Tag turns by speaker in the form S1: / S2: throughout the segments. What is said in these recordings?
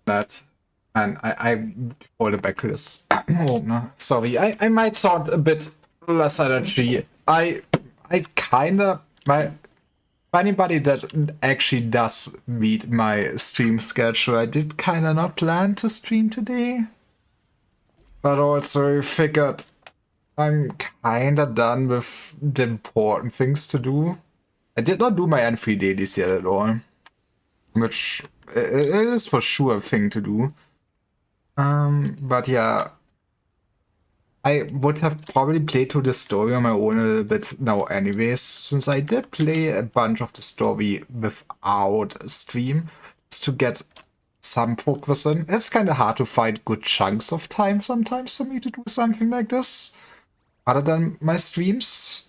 S1: That and I folded back to this. Oh no, sorry. I might sound a bit less energy. I kinda my for anybody that actually does meet my stream schedule, I did kinda not plan to stream today. But also figured I'm kinda done with the important things to do. I did not do my N3 dailies yet at all. Which it is for sure a thing to do. But yeah, I would have probably played through the story on my own a little bit now anyways, since I did play a bunch of the story without a stream, just to get some focus in. It's kind of hard to find good chunks of time sometimes for me to do something like this, other than my streams.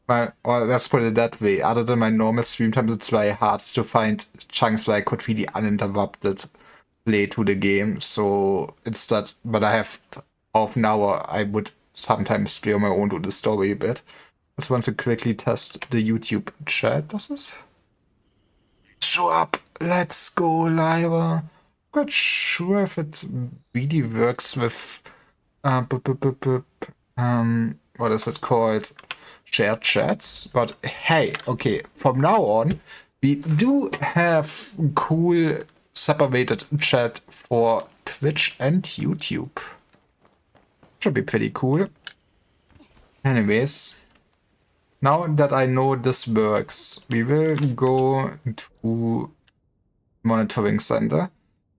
S1: Or let's put it that way, other than my normal stream times, it's very hard to find chunks where I could really uninterrupted play to the game. So instead, but I have half an hour, I would sometimes play on my own to the story a bit. Just want to quickly test the YouTube chat. Does this show up? Let's go, Lyra. Not sure if it really works with what is it called? Shared chats, but hey, okay, from now on, we do have cool separated chat for Twitch and YouTube. Should be pretty cool. Anyways, now that I know this works, we will go to monitoring center.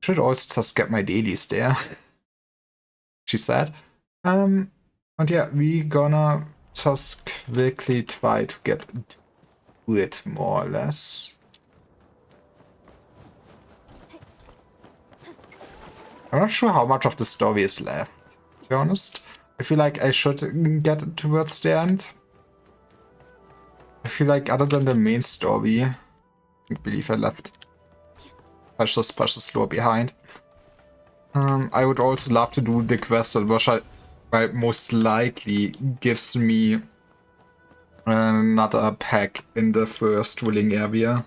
S1: Should also just get my dailies there. She said. And yeah, we gonna just quickly try to get to it more or less. I'm not sure how much of the story is left, to be honest. I feel like I should get towards the end. I feel like other than the main story, I believe I left precious lore behind. I would also love to do the quest that most likely gives me another pack in the first ruling area.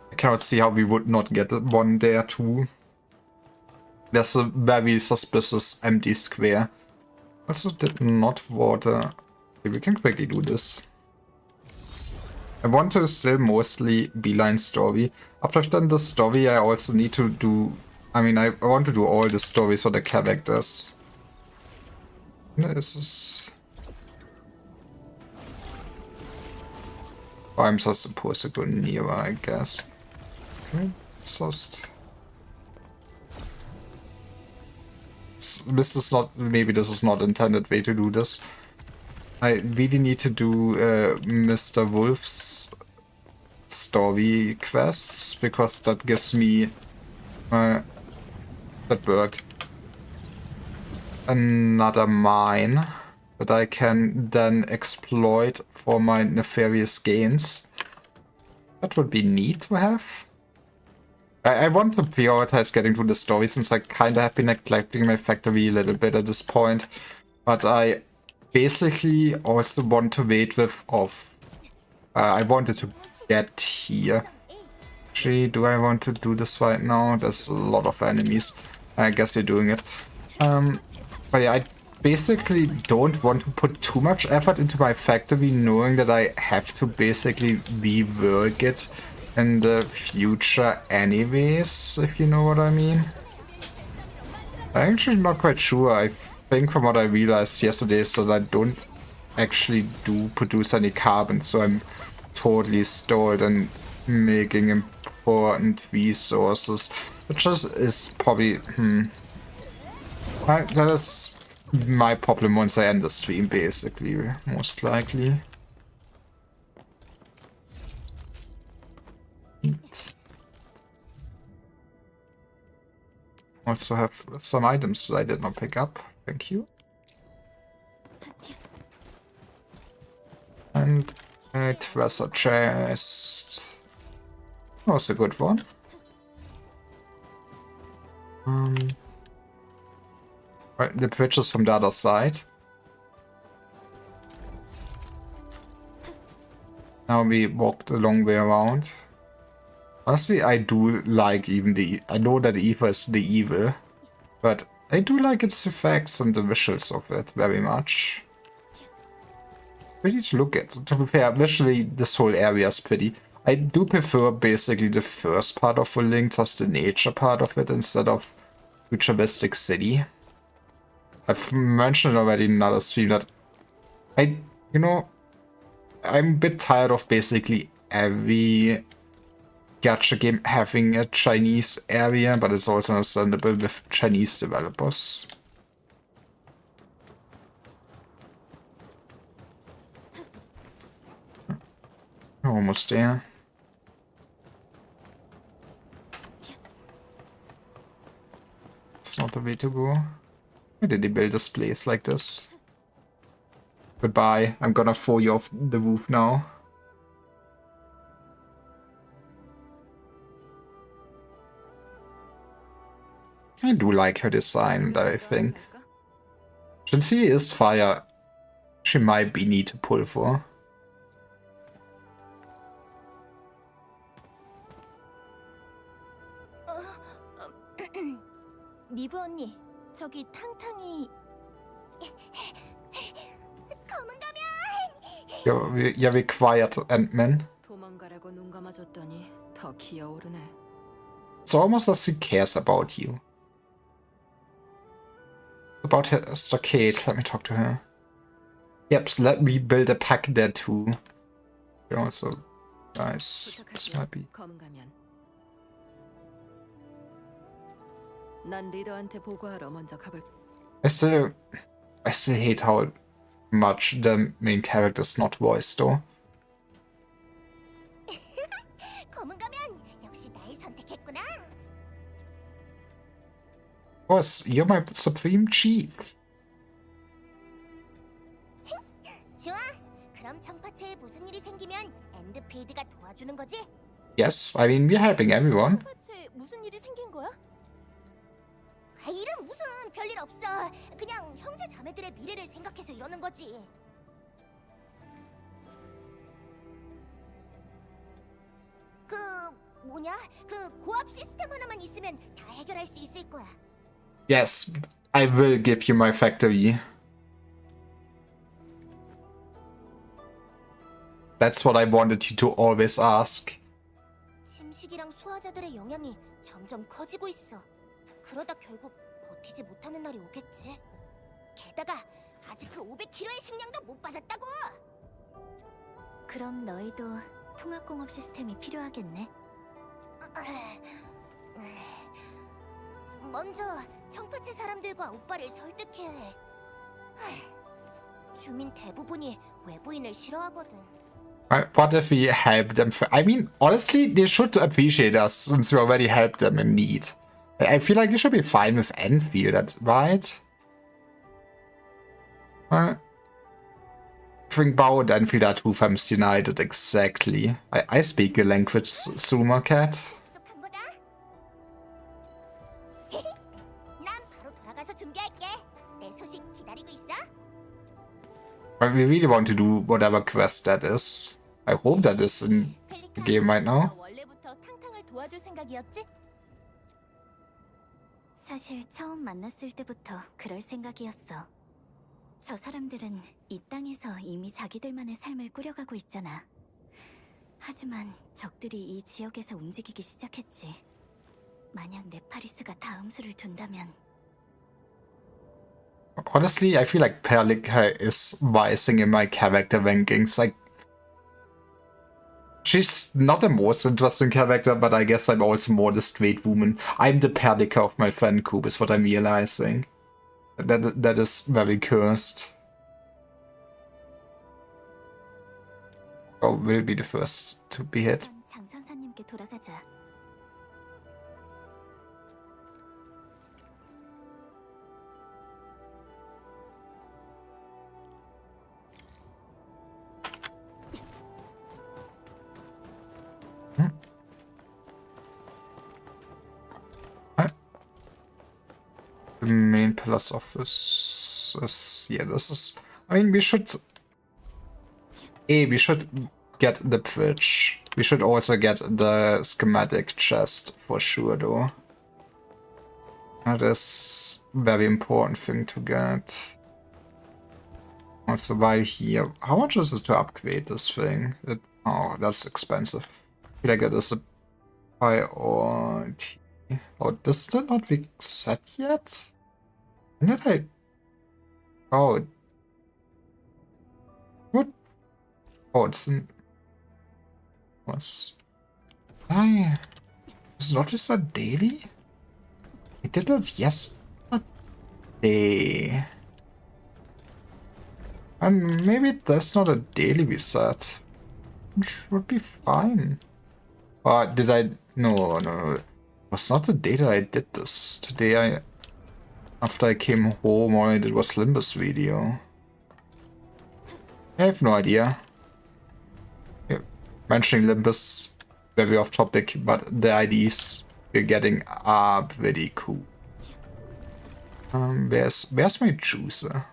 S1: I cannot see how we would not get one there too. There's a very suspicious empty square. Also did not water. Okay, we can quickly do this. I want to still mostly beeline story. After I've done the story, I also need to do... I mean, I want to do all the stories for the characters. This is... Oh, I'm just supposed to go nearer, I guess. Okay, just... This is not... Maybe this is not intended way to do this. I really need to do Mr. Wolf's story quests, because that gives me... that worked. Another mine that I can then exploit for my nefarious gains. That would be neat to have. I want to prioritize getting through the story since I kind of have been neglecting my factory a little bit at this point. But I basically also want to wait with off. I wanted to get here. Actually, do I want to do this right now? There's a lot of enemies. I guess we're doing it. But yeah, I basically don't want to put too much effort into my factory, knowing that I have to basically rework it in the future anyways, if you know what I mean. I'm actually not quite sure. I think from what I realized yesterday is that I don't actually produce any carbon, so I'm totally stalled in making important resources, which is probably that is my problem once I end the stream, basically, most likely. Also have some items that I did not pick up. Thank you. And a treasure chest. That was a good one. Right, the bridge is from the other side. Now we walked a long way around. Honestly, I do like even I know that Eva is the evil, but I do like its effects and the visuals of it very much. Pretty to look at. To be fair, visually this whole area is pretty. I do prefer basically the first part of the Link, just the nature part of it, instead of Futuristic City. I've mentioned already in another stream that I'm a bit tired of basically every gacha game having a Chinese area, but it's also understandable with Chinese developers. Almost there. It's not the way to go. Why did they build this place like this? Goodbye. I'm gonna throw you off the roof now. I do like her design and everything. Since she is fire, she might be neat to pull for.
S2: 리브 언니, 저기 탕탕이. 검은 가면.
S1: You're required, Ant-Man.
S3: 도망가라고 눈 감아줬더니 더 기어오르네.
S1: It's almost as she cares about you. About her stockade, let me talk to her. Yep, so let me build a pack there too. Also, nice. This might be.
S3: 검은 가면. 난 리더한테 보고하러 먼저 가볼.
S1: I still hate how much the main character is not voiced though.
S2: 검은 가면 역시 날 선택했구나.
S1: Of course, you're my supreme chief.
S2: 좋아. 그럼 청파체에 무슨 일이 생기면 엔드필드가 도와주는 거지?
S1: Yes, I mean we're helping everyone.
S2: 청파체에 무슨 일이 생긴 거야? 일은 무슨 별일 없어. 그냥 형제 자매들의 미래를 생각해서 이러는 거지. 그 뭐냐? 그 고압 시스템 하나만 있으면 다 해결할 수 있을 거야.
S1: Yes, I will give you my factory. That's what I wanted you to always ask.
S2: 침식이랑 수화자들의 영향이 점점 커지고 있어. 그러다 결국 버티지 못하는 날이 오겠지. 게다가 아직 그 500kg의 식량도 못 받았다고. 그럼 너희도 통합공업 시스템이 필요하겠네. 먼저 청파체 사람들과 오빠를 설득해야 해. 주민 대부분이 외부인을 싫어하거든.
S1: What if we help them? I mean, honestly, they should appreciate us since we already helped them in need. I feel like you should be fine with Enfield, right? I think Bao and Enfield are two families united, exactly. I speak a language, Sumacat. But we really want to do whatever quest that is. I hope that is in the game right now.
S2: 원래부터 탕탕을 도와줄 생각이었지? 사실 처음 만났을 때부터 그럴 생각이었어. 저 사람들은 이 땅에서 이미 자기들만의 삶을 꾸려가고 있잖아. 하지만 적들이 이 지역에서 움직이기 시작했지. 만약 네파리스가 다음 수를 둔다면
S1: Honestly, I feel like Perlika is rising in my character rankings. Like, she's not the most interesting character, but I guess I'm also more the straight woman. I'm the Perlika of my friend group, is what I'm realizing. That is very cursed. Oh, will be the first to be hit.
S2: 장천사님께 돌아가자.
S1: The main pillars office is, yeah, this is, I mean, we should get the bridge. We should also get the schematic chest for sure though. That is very important thing to get. Also while here, how much is it to upgrade this thing? Oh, that's expensive. I feel like that is a priority. Oh, this did not be set yet? When did I... Oh. What? Oh, it's in... Was... I... Is it not reset daily? I did it yesterday. And maybe that's not a daily reset. Which would be fine. Did I... No. It was not the day that I did this. Today after I came home, all I did was Limbus video. I have no idea. Yeah, mentioning Limbus, very off topic, but the IDs we're getting are very cool. Where's my juicer?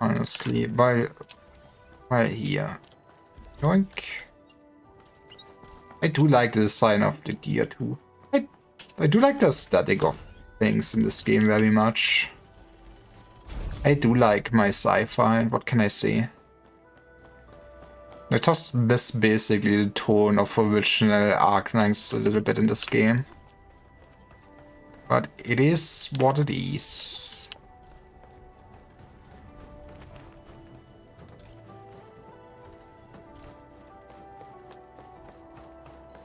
S1: Honestly, while here. Yoink. I do like the design of the gear too. I do like the aesthetic of things in this game very much. I do like my sci-fi, what can I say? I just miss basically the tone of original Arknights a little bit in this game. But it is what it is.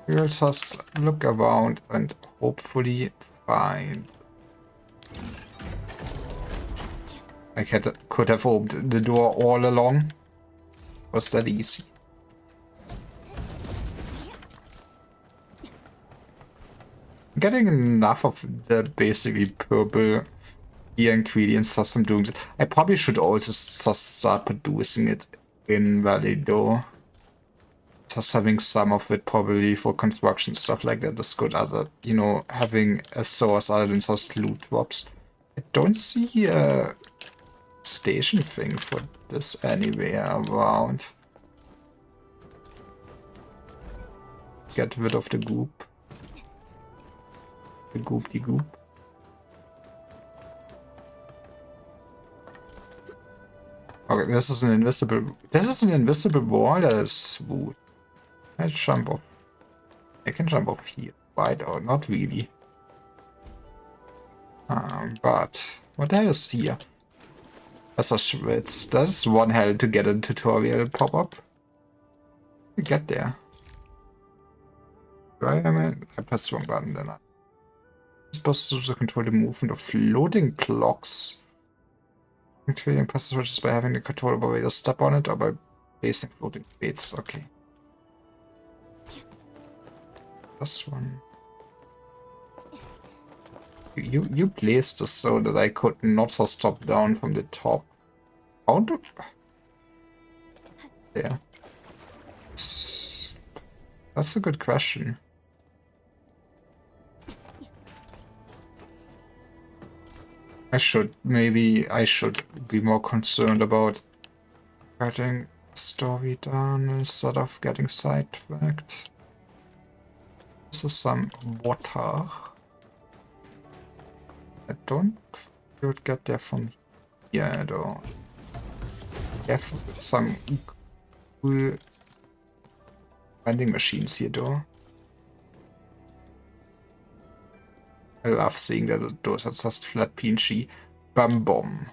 S1: We'll just look around and hopefully find... I could have opened the door all along. Was that easy? Getting enough of the basically purple gear ingredients just from doing it. I probably should also just start producing it in Valley though. Just having some of it probably for construction stuff like that is good. Other, you know, having a source other than just loot drops. I don't see a station thing for this anywhere around. Get rid of the goop. The goop. Okay, this is an invisible wall that is smooth. I jump off. I can jump off here. Right, or not really. But what the hell is here? That's a Schwitz. That's one hell to get a tutorial pop up. We get there. Right, I pressed the wrong button then. I'm supposed to control the movement of floating blocks. Activating press switches by having the controllable way to step on it or by placing floating weights. Okay. This one. You placed this so that I could not just drop down from the top. How do... There. That's a good question. Maybe I should be more concerned about getting story done instead of getting sidetracked. This is some water. I don't think you would get there from here though. We have some cool vending machines here though. I love seeing that those are just flat PNG. Bum bomb.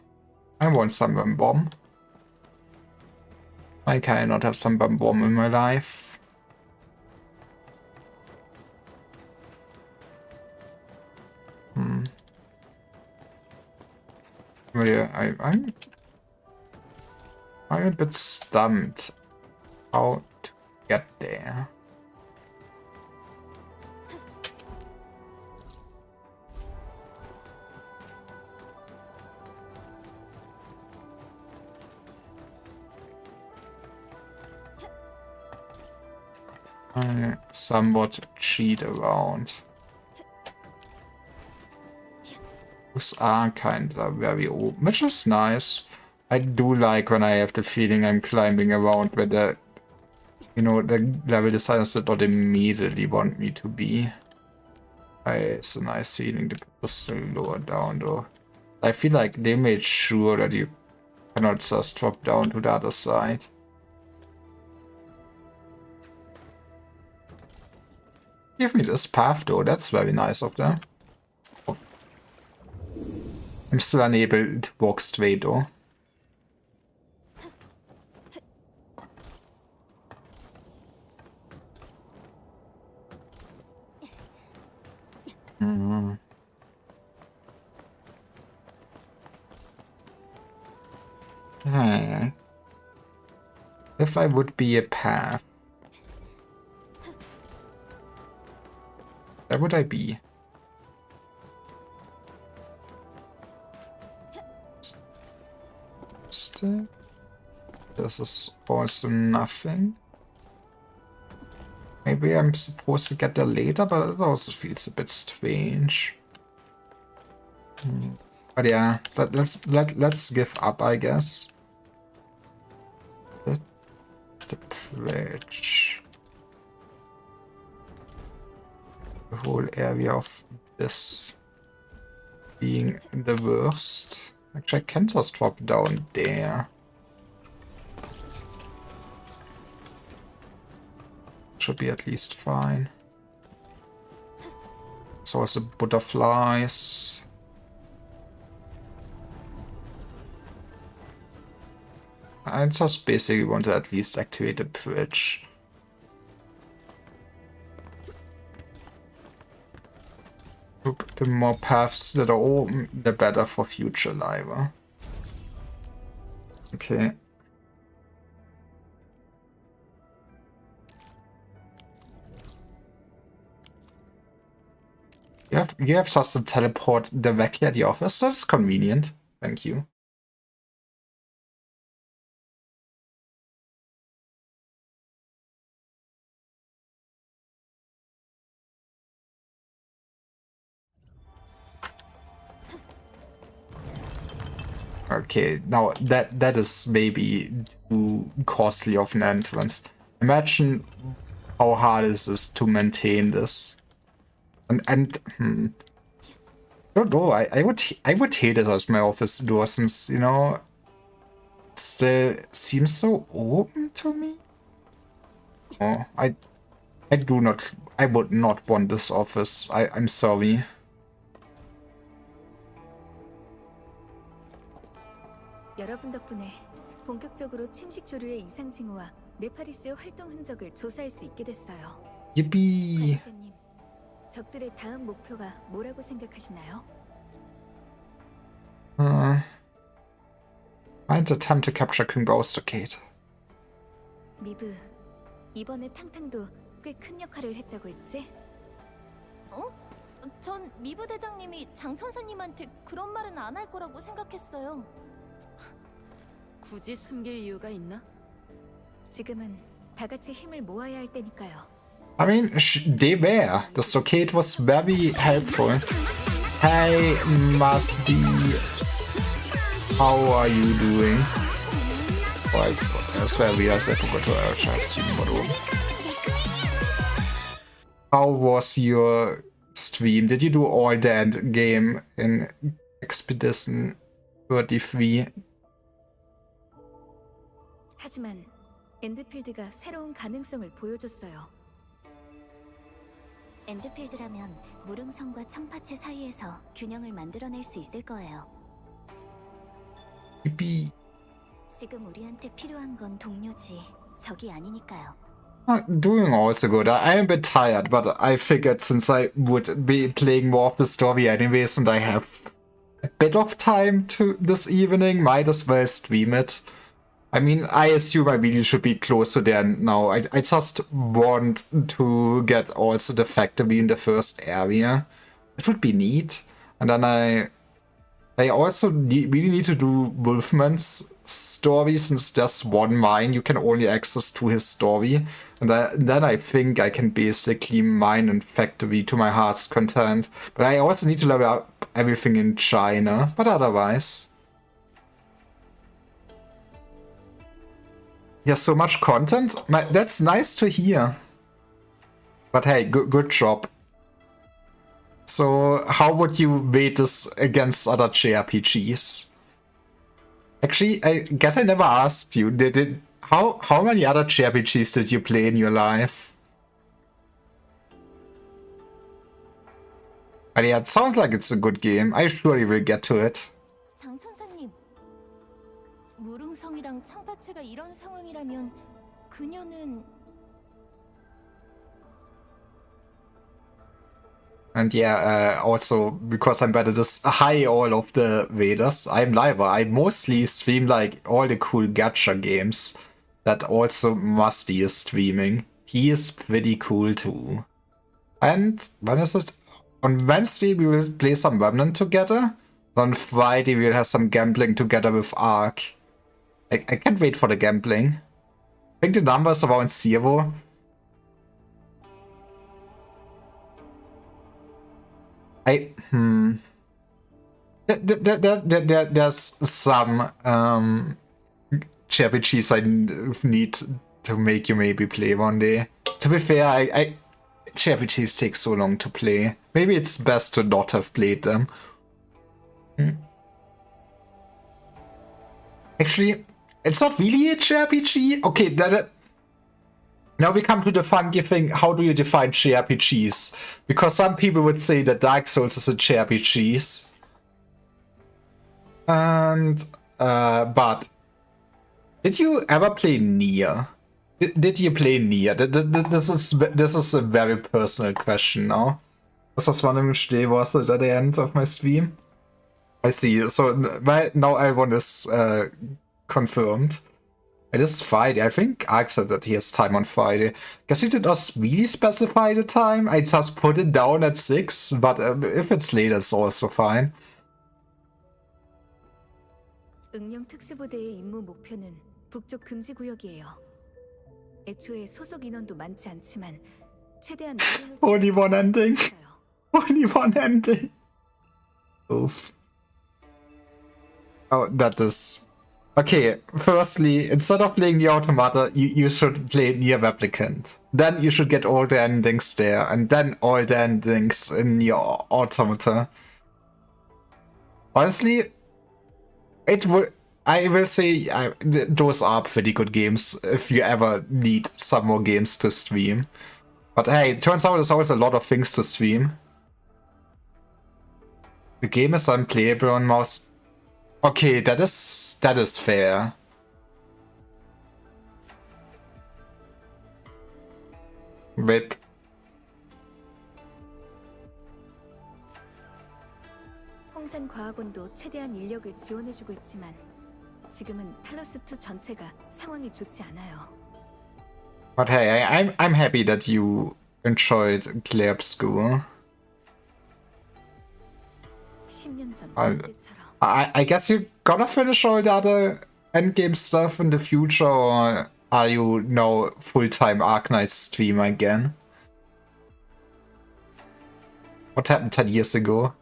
S1: I want some bum bomb. Why can I not have some bum bomb in my life? Well, yeah, I'm a bit stumped how to get there. I somewhat cheat around. Those are kinda very open, which is nice. I do like when I have the feeling I'm climbing around where the, you know, the level designers did not immediately want me to be. It's a nice feeling. The people still lower down though. I feel like they made sure that you cannot just drop down to the other side. Give me this path though, that's very nice of them. I'm still unable to walk straight though. Okay. If I would be a path, where would I be? Still, this is also nothing. Maybe I'm supposed to get there later, but it also feels a bit strange. But yeah, let's give up, I guess. The bridge. The whole area of this being the worst. Actually, I can just drop down there. Should be at least fine. It's also butterflies. I just basically want to at least activate the bridge. The more paths that are open, the better for future live. Okay. You have just to teleport directly at the office. That's convenient. Thank you. Okay, now that is maybe too costly of an entrance. Imagine how hard it is to maintain this. And I don't know, I would hate it as my office door since, you know, it still seems so open to me. Oh, I would not want this office. I'm sorry.
S2: 여러분 덕분에 본격적으로 침식 조류의 이상 징후와 네파리스의 활동 흔적을 조사할 수 있게 됐어요.
S1: Yippee!
S2: 관장님, 적들의 다음 목표가 뭐라고 생각하시나요?
S1: Might attempt to capture Kungbo Stockade.
S2: 미브, 이번에 탕탕도 꽤 큰 역할을 했다고 했지?
S4: 전 미부 대장님이 장 천사님한테 그런 말은 안 할 거라고 생각했어요.
S3: 굳이 숨길 이유가 있나?
S2: 지금은 다 같이 힘을 모아야 할 때니까요.
S1: I mean, they were. The stockade was very helpful. Hey, Musty. How are you doing? Oh, I swear I forgot to stream mode. How was your stream? Did you do all the end game in Expedition 33?
S2: 하지만 엔드필드가 새로운 가능성을 보여줬어요. 엔드필드라면 무릉성과 청파체 사이에서 균형을 만들어낼 수 있을 거예요.
S1: Yippee.
S2: 지금 우리한테 필요한 건 동료지, 적이 아니니까요.
S1: Doing also good. I am a bit tired, but I figured since I would be playing more of the story anyways and I have a bit of time to this evening, might as well stream it. I mean, I assume I really should be close to the end now. I just want to get also the factory in the first area. It would be neat. And then I also really need to do Wolfman's story, since there's one mine you can only access to his story. And then I think I can basically mine and factory to my heart's content. But I also need to level up everything in China. But otherwise... Yeah, so much content. That's nice to hear. But hey, good job. So, how would you weight this against other JRPGs? Actually, I guess I never asked you. How many other JRPGs did you play in your life? But yeah, it sounds like it's a good game. I surely will get to it.
S4: 장천사님, 무릉성이랑 청파체가 이런 상황이라면 그녀는
S1: And yeah, also, because I'm better this hi all of the Vedas, I'm live. I mostly stream like all the cool gacha games that also Musty is streaming. He is pretty cool too. And when is it? On Wednesday we will play some Remnant together. On Friday we'll have some gambling together with Ark. I can't wait for the gambling. I think the number is around 0. There's some JRPGs I need to make you maybe play one day. To be fair, JRPGs take so long to play. Maybe it's best to not have played them. Actually, it's not really a JRPG. Okay, now we come to the funky thing. How do you define JRPGs? Because some people would say that Dark Souls is a JRPG. And but did you ever play Nier? Did you play Nier? This is a very personal question now. Was das one which day was it at the end of my stream? I see. So now everyone is confirmed. It is Friday. I think Ark said that he has time on Friday. Guess he did not really specify the time. I just put it down at 6, but if it's late, it's also fine.
S2: 응령 특수부대의 임무 목표는 북쪽 금지 구역이에요. 애초에 소속 인원도 많지 않지만 최대한
S1: Only one ending. Only one ending. Oof. Oh, that is... Okay, firstly, instead of playing the Automata, you should play Nier Replicant. Then you should get all the endings there, and then all the endings in your Automata. Honestly, I will say those are pretty good games if you ever need some more games to stream. But hey, it turns out there's always a lot of things to stream. The game is unplayable on mouse. Okay, that is fair. RIP.
S2: 홍산 과학원도 최대한 인력을 지원해주고 있지만 지금은 탈로스2 전체가 상황이 좋지 않아요.
S1: But hey, I'm happy that you enjoyed Claire School.
S2: 10년 전
S1: I-
S2: 그때처럼.
S1: I guess you're gonna finish all the other endgame stuff in the future, or are you now full-time Arknight streamer again? What happened 10 years ago?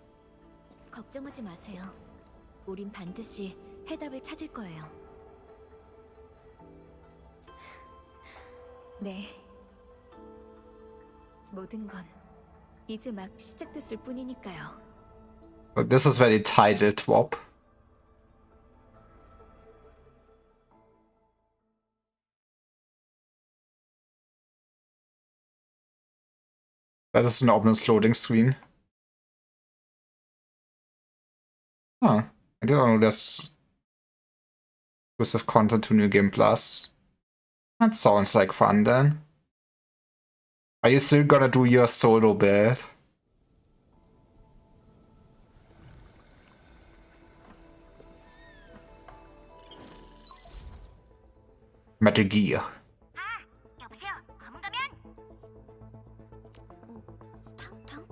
S2: 걱정하지 마세요. 우린 반드시 해답을 찾을 거예요. 네. 모든 건 이제 막 시작됐을 뿐이니까요.
S1: But this is very title drop. That is an ominous loading screen. Huh. I didn't know there's exclusive content to New Game Plus. That sounds like fun then. Are you still gonna do your solo build? Metal Gear.
S2: 여보세요. 검은가면? 탕탕?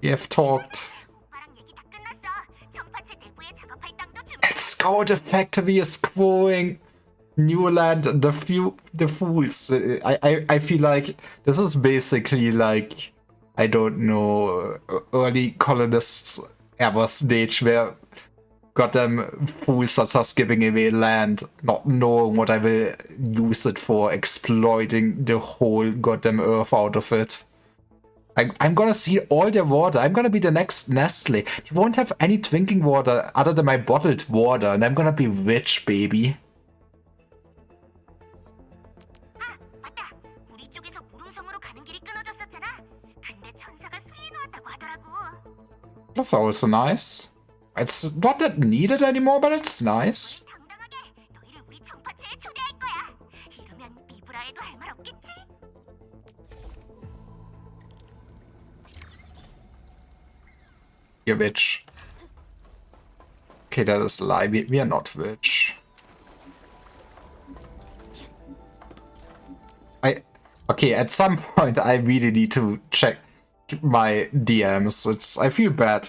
S1: We have talked.
S2: 오빠랑 얘기 다 끝났어. 전파체 내부에 작업할 땅도 준비.
S1: Let's go. The factory is growing. Newland, the fools. I feel like this is basically like, I don't know, early colonists ever stage where goddamn fools are just giving away land, not knowing what I will use it for, exploiting the whole goddamn earth out of it. I'm gonna see all their water. I'm gonna be the next Nestle. You won't have any drinking water other than my bottled water, and I'm gonna be rich, baby. That's also nice. It's not that needed anymore, but it's nice. You're rich. Okay, that is a lie. We are not rich. Okay, at some point I really need to check my DMs. I feel bad.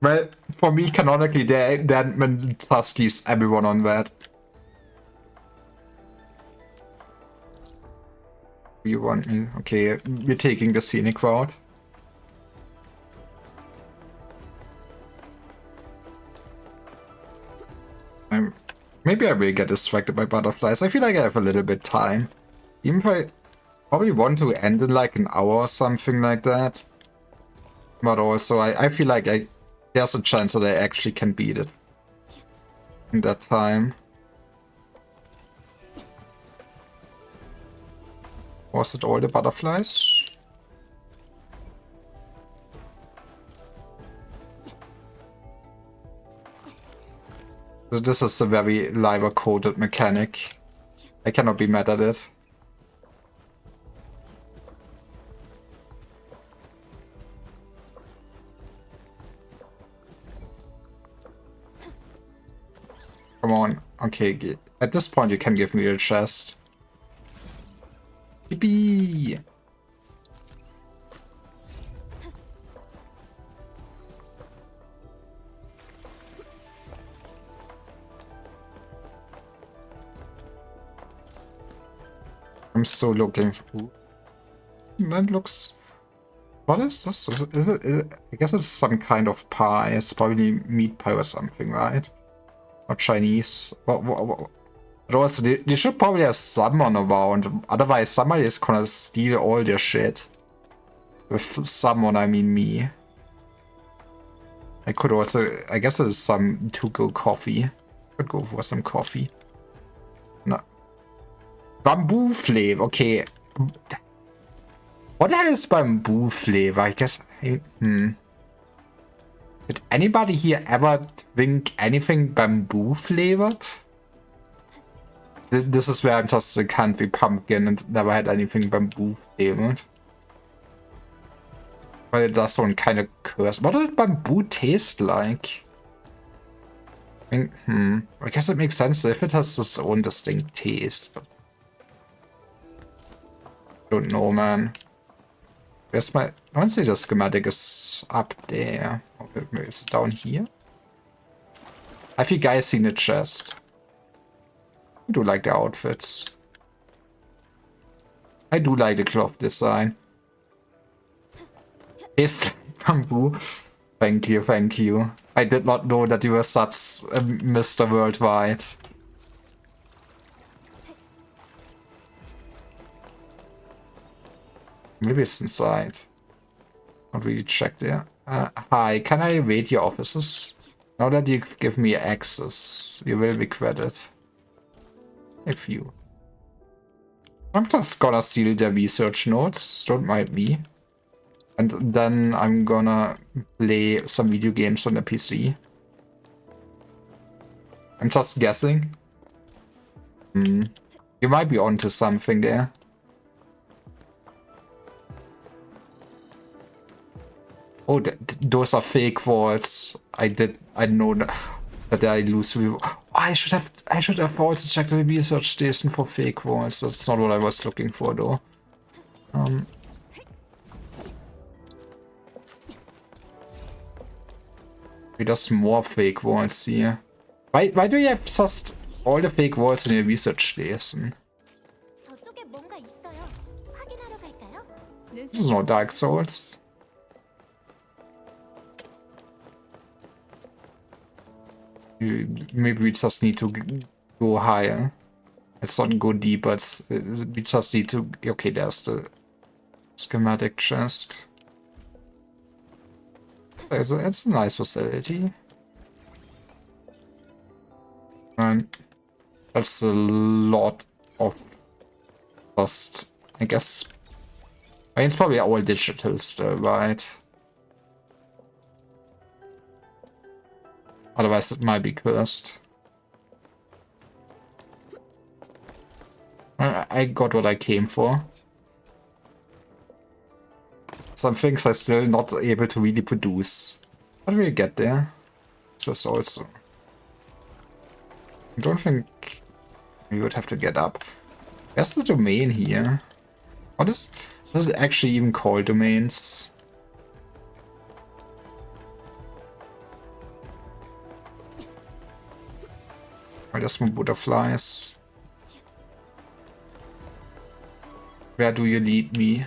S1: Well, for me, canonically, the admin just leaves everyone on that. You want me? Okay, we're taking the scenic route. Maybe I will get distracted by butterflies. I feel like I have a little bit time. Even if I probably want to end in like an hour or something like that. But also, I feel like there's a chance that I actually can beat it in that time. Was it all the butterflies? This is a very liver-coded mechanic. I cannot be mad at it. Come on. Okay, at this point you can give me a chest. Yippee! I'm so looking for... Ooh. That looks... What is this? Is it, I guess it's some kind of pie. It's probably meat pie or something, right? Or Chinese. What? But also, they should probably have someone around. Otherwise, somebody is gonna steal all their shit. With someone, I mean me. I could also... I guess there's some to-go coffee. Could go for some coffee. No. Bamboo flavor. Okay. What the hell is bamboo flavor? I guess... Did anybody here ever drink anything bamboo flavored? This is where I'm just a country pumpkin and never had anything bamboo flavored. But it does sound kind of cursed. What does bamboo taste like? I mean, I guess it makes sense if it has its own distinct taste. But don't know, man. Where's my... I want to say the schematic is up there. Or maybe it's down here? Have you guys seen the chest? I do like the outfits. I do like the cloth design. It's bamboo. Thank you, thank you. I did not know that you were such a Mr. Worldwide. Maybe it's inside. Not really checked there. Hi, can I raid your offices? Now that you give me access, you will be credited. If you. I'm just gonna steal their research notes, don't mind me. And then I'm gonna play some video games on the PC. I'm just guessing. You might be onto something there. Oh, those are fake walls. I know that I lose. Oh, I should have also checked the research station for fake walls. That's not what I was looking for, though. There's more fake walls here. Why do you have just all the fake walls in your research station?
S4: 저쪽에 뭔가 있어요. 확인하러 갈까요?
S1: This is not Dark Souls. Maybe we just need to go higher. Let's not go deeper. We just need to... Okay, there's the schematic chest. It's a nice facility. And that's a lot of just, I guess... I mean, it's probably all digital still, right? Otherwise it might be cursed. I got what I came for. Some things I'm still not able to really produce. But we'll get there. This also. I don't think we would have to get up. Where's the domain here? What is it actually even called domains? Oh, there's more butterflies. Where do you lead me?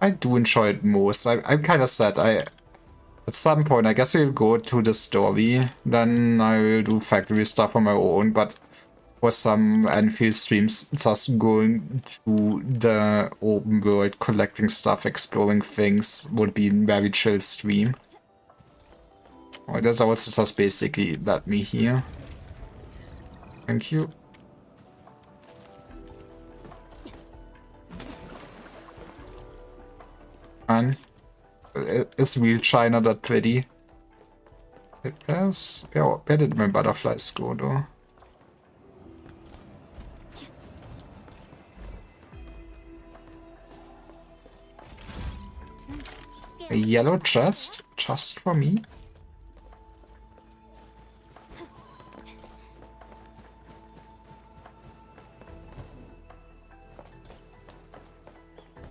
S1: I do enjoy it most. I'm kind of sad. At some point, I guess I'll go to the story. Then I will do factory stuff on my own. But for some Enfield streams, just going to the open world, collecting stuff, exploring things would be a very chill stream. Oh, that's also just basically let me here. Thank you. And is real China that pretty? It is. Yeah, where did my butterflies go though? A yellow chest? Just for me?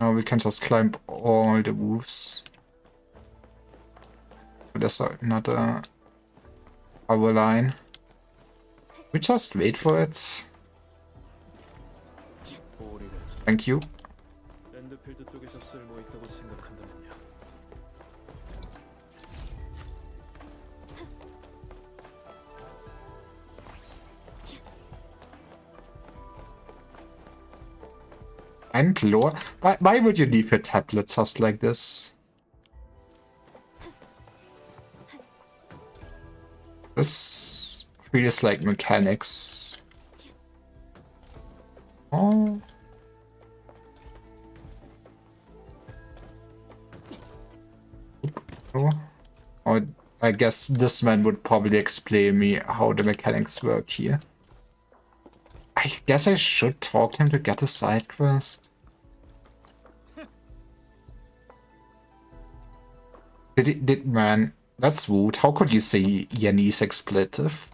S1: Now we can just climb all the roofs. There's another power line. We just wait for it. Thank you.
S5: 랜드필드 쪽에서 쓸모 있다고 생각한다면요.
S1: And lower. Why would you leave your tablet just like this? This feels like mechanics. Oh. Oh, I guess this man would probably explain me how the mechanics work here. I guess I should talk to him to get a side quest. Man, that's rude. How could you say Yanni's expletive?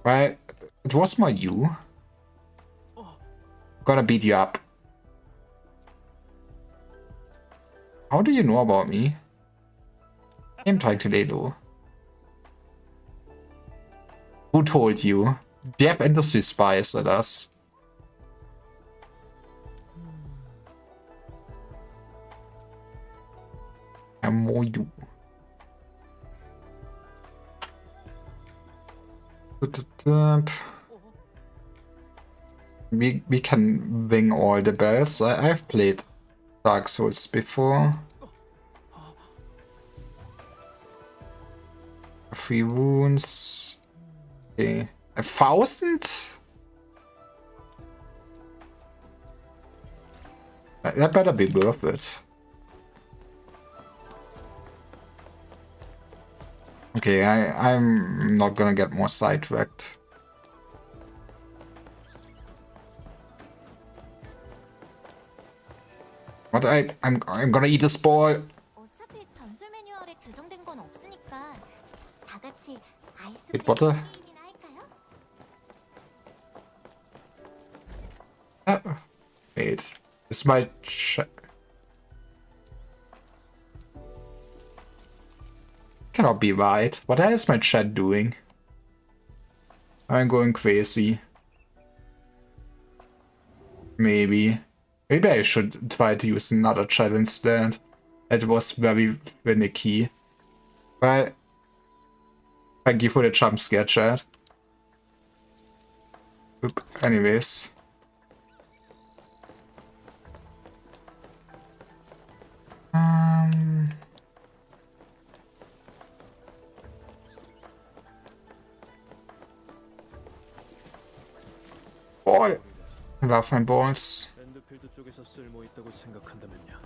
S1: Right, it was my you. Gonna beat you up. How do you know about me? I'm trying to lay low. Who told you? Do you have industry spies at us? MOU. We can ring all the bells. I've played Dark Souls before. 3 wounds. Okay. 1,000? That better be worth it. Okay, I'm not gonna get more sidetracked. But I'm gonna eat this ball.
S4: 어차피 전술 매뉴얼에 규정된 건 없으니까 다 같이 아이스
S1: Wait, what the?
S4: 게임이나 할까요?
S1: Wait, is my chat cannot be right. What the hell is my chat doing? I'm going crazy. Maybe I should try to use another chat instead. It was very finicky. Well, thank you for the jump scare, chat. Look, anyways. Ball. Love my balls.
S5: 엔드필드 쪽에서 쓸모 있다고 생각한다면요.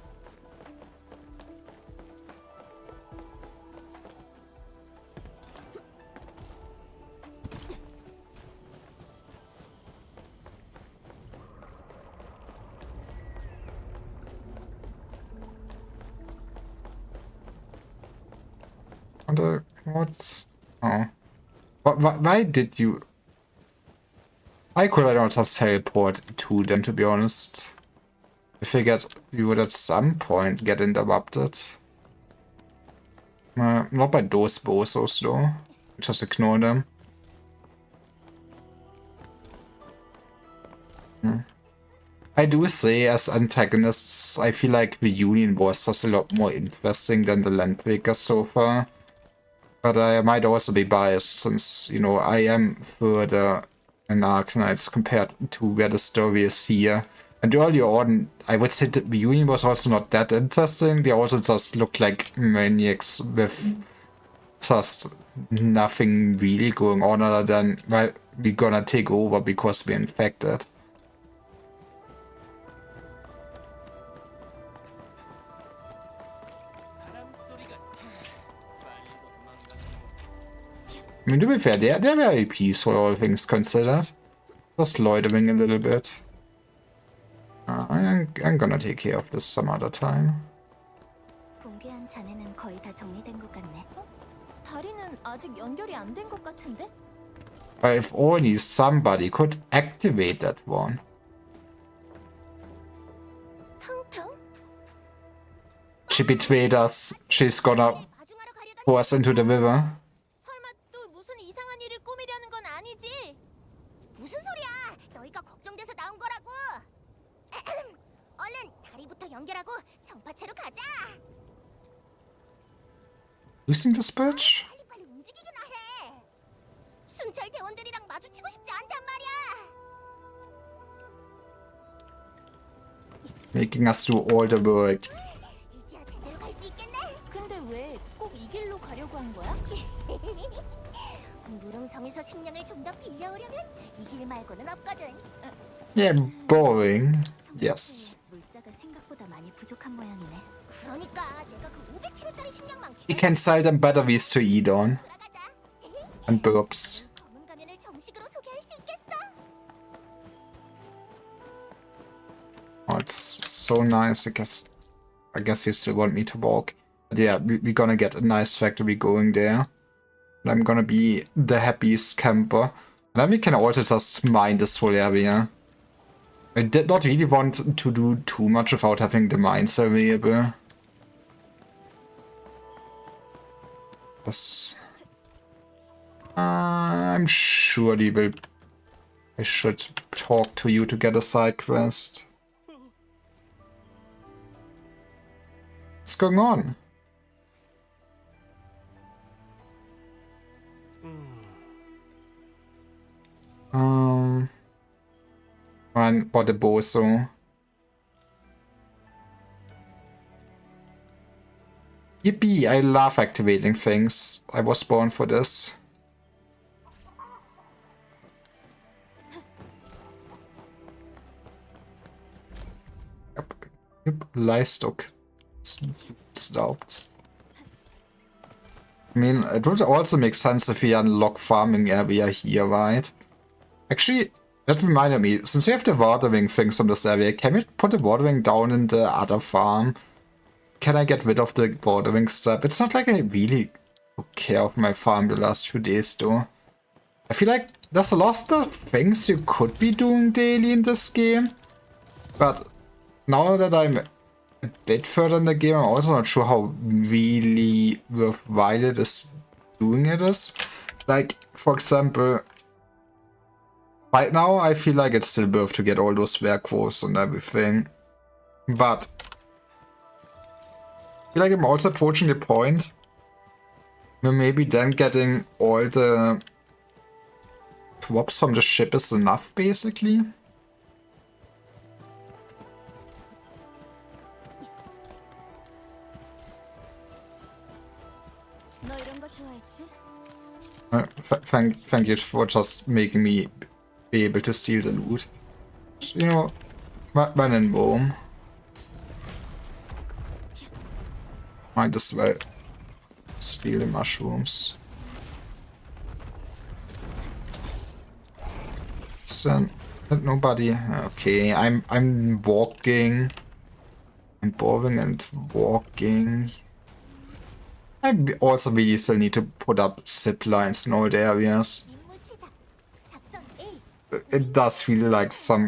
S1: What? Oh. Why did you... I could not just teleport to them, to be honest. I figured we would at some point get interrupted. Not by those bozos though. Just ignore them. I do say, as antagonists, I feel like the Union was just a lot more interesting than the Landbreakers so far. But I might also be biased, since, you know, I am further in Arknights compared to where the story is here. And earlier on, I would say that the Union was also not that interesting. They also just looked like maniacs with just nothing really going on other than, well, we're gonna take over because we're infected. I mean, to be fair, they're very peaceful, all things considered. Just loitering a little bit. I'm gonna take care of this some other time.
S2: 붕괴한 잔해는 거의 다 정리된 것 같네.
S4: 다리는 아직 연결이 안 된 것 같은데?
S1: But if only somebody could activate that one.
S4: 탕탕?
S1: She betrayed us. She's gonna
S4: 마중하러 가려던
S1: throw us into the river.
S4: 설마 또 무슨 이상한 일을 꾸미려는 건 아니지? 무슨 소리야? 너희가 걱정돼서 나온 거라고. 얼른 다리부터 연결하고 정파체로 가자.
S1: Using this bitch?
S4: 빨리빨리 움직이기나 해. 순찰 대원들이랑 마주치고 싶지 않단 말이야.
S1: Making us do all the work.
S4: 이제야 제대로 갈 수 있겠네. 근데 왜 꼭 이 길로 가려고 한 거야? 무릉성에서 식량을 좀 더 빌려오려면 이 길 말고는 없거든.
S1: Yeah, boring. Yes.
S2: 물자가 생각보다 많이 부족한 모양이네.
S4: 그러니까 내가 그 500kg짜리 식량만
S1: We can sell them batteries to eat on.
S4: 돌아가자.
S1: And burps.
S4: 검은 가면을 정식으로 소개할 수 있겠어.
S1: Oh, it's so nice. I guess you still want me to walk. But yeah, we're gonna get a nice factory going there. And I'm gonna be the happiest camper. And then we can also just mine this whole area. I did not really want to do too much without having the mines available. This... I'm sure I should talk to you to get a side quest. What's going on? Man, what a bozo. Yippee, I love activating things. I was born for this. Yep, livestock stopped. I mean, it would also make sense if we unlock farming area here, right? Actually, that reminded me, since we have the watering things on this area, can we put the watering down in the other farm? Can I get rid of the watering step? It's not like I really took care of my farm the last few days, though. I feel like there's a lot of things you could be doing daily in this game. But now that I'm a bit further in the game, I'm also not sure how really worthwhile it is doing it is. Like, for example, right now I feel like it's still worth to get all those werewolves and everything. But I feel like I'm also approaching the point where maybe then getting all the props from the ship is enough, basically.
S4: 너 이런 거 좋아했지?
S1: Thank you for just making me be able to steal the loot. You know, when in Rome, might as well steal the mushrooms. So, nobody. Okay, I'm walking. I'm boring and walking. I also really still need to put up zip lines in all the areas.
S4: 임무 시작. 작전 A.
S1: It does feel like some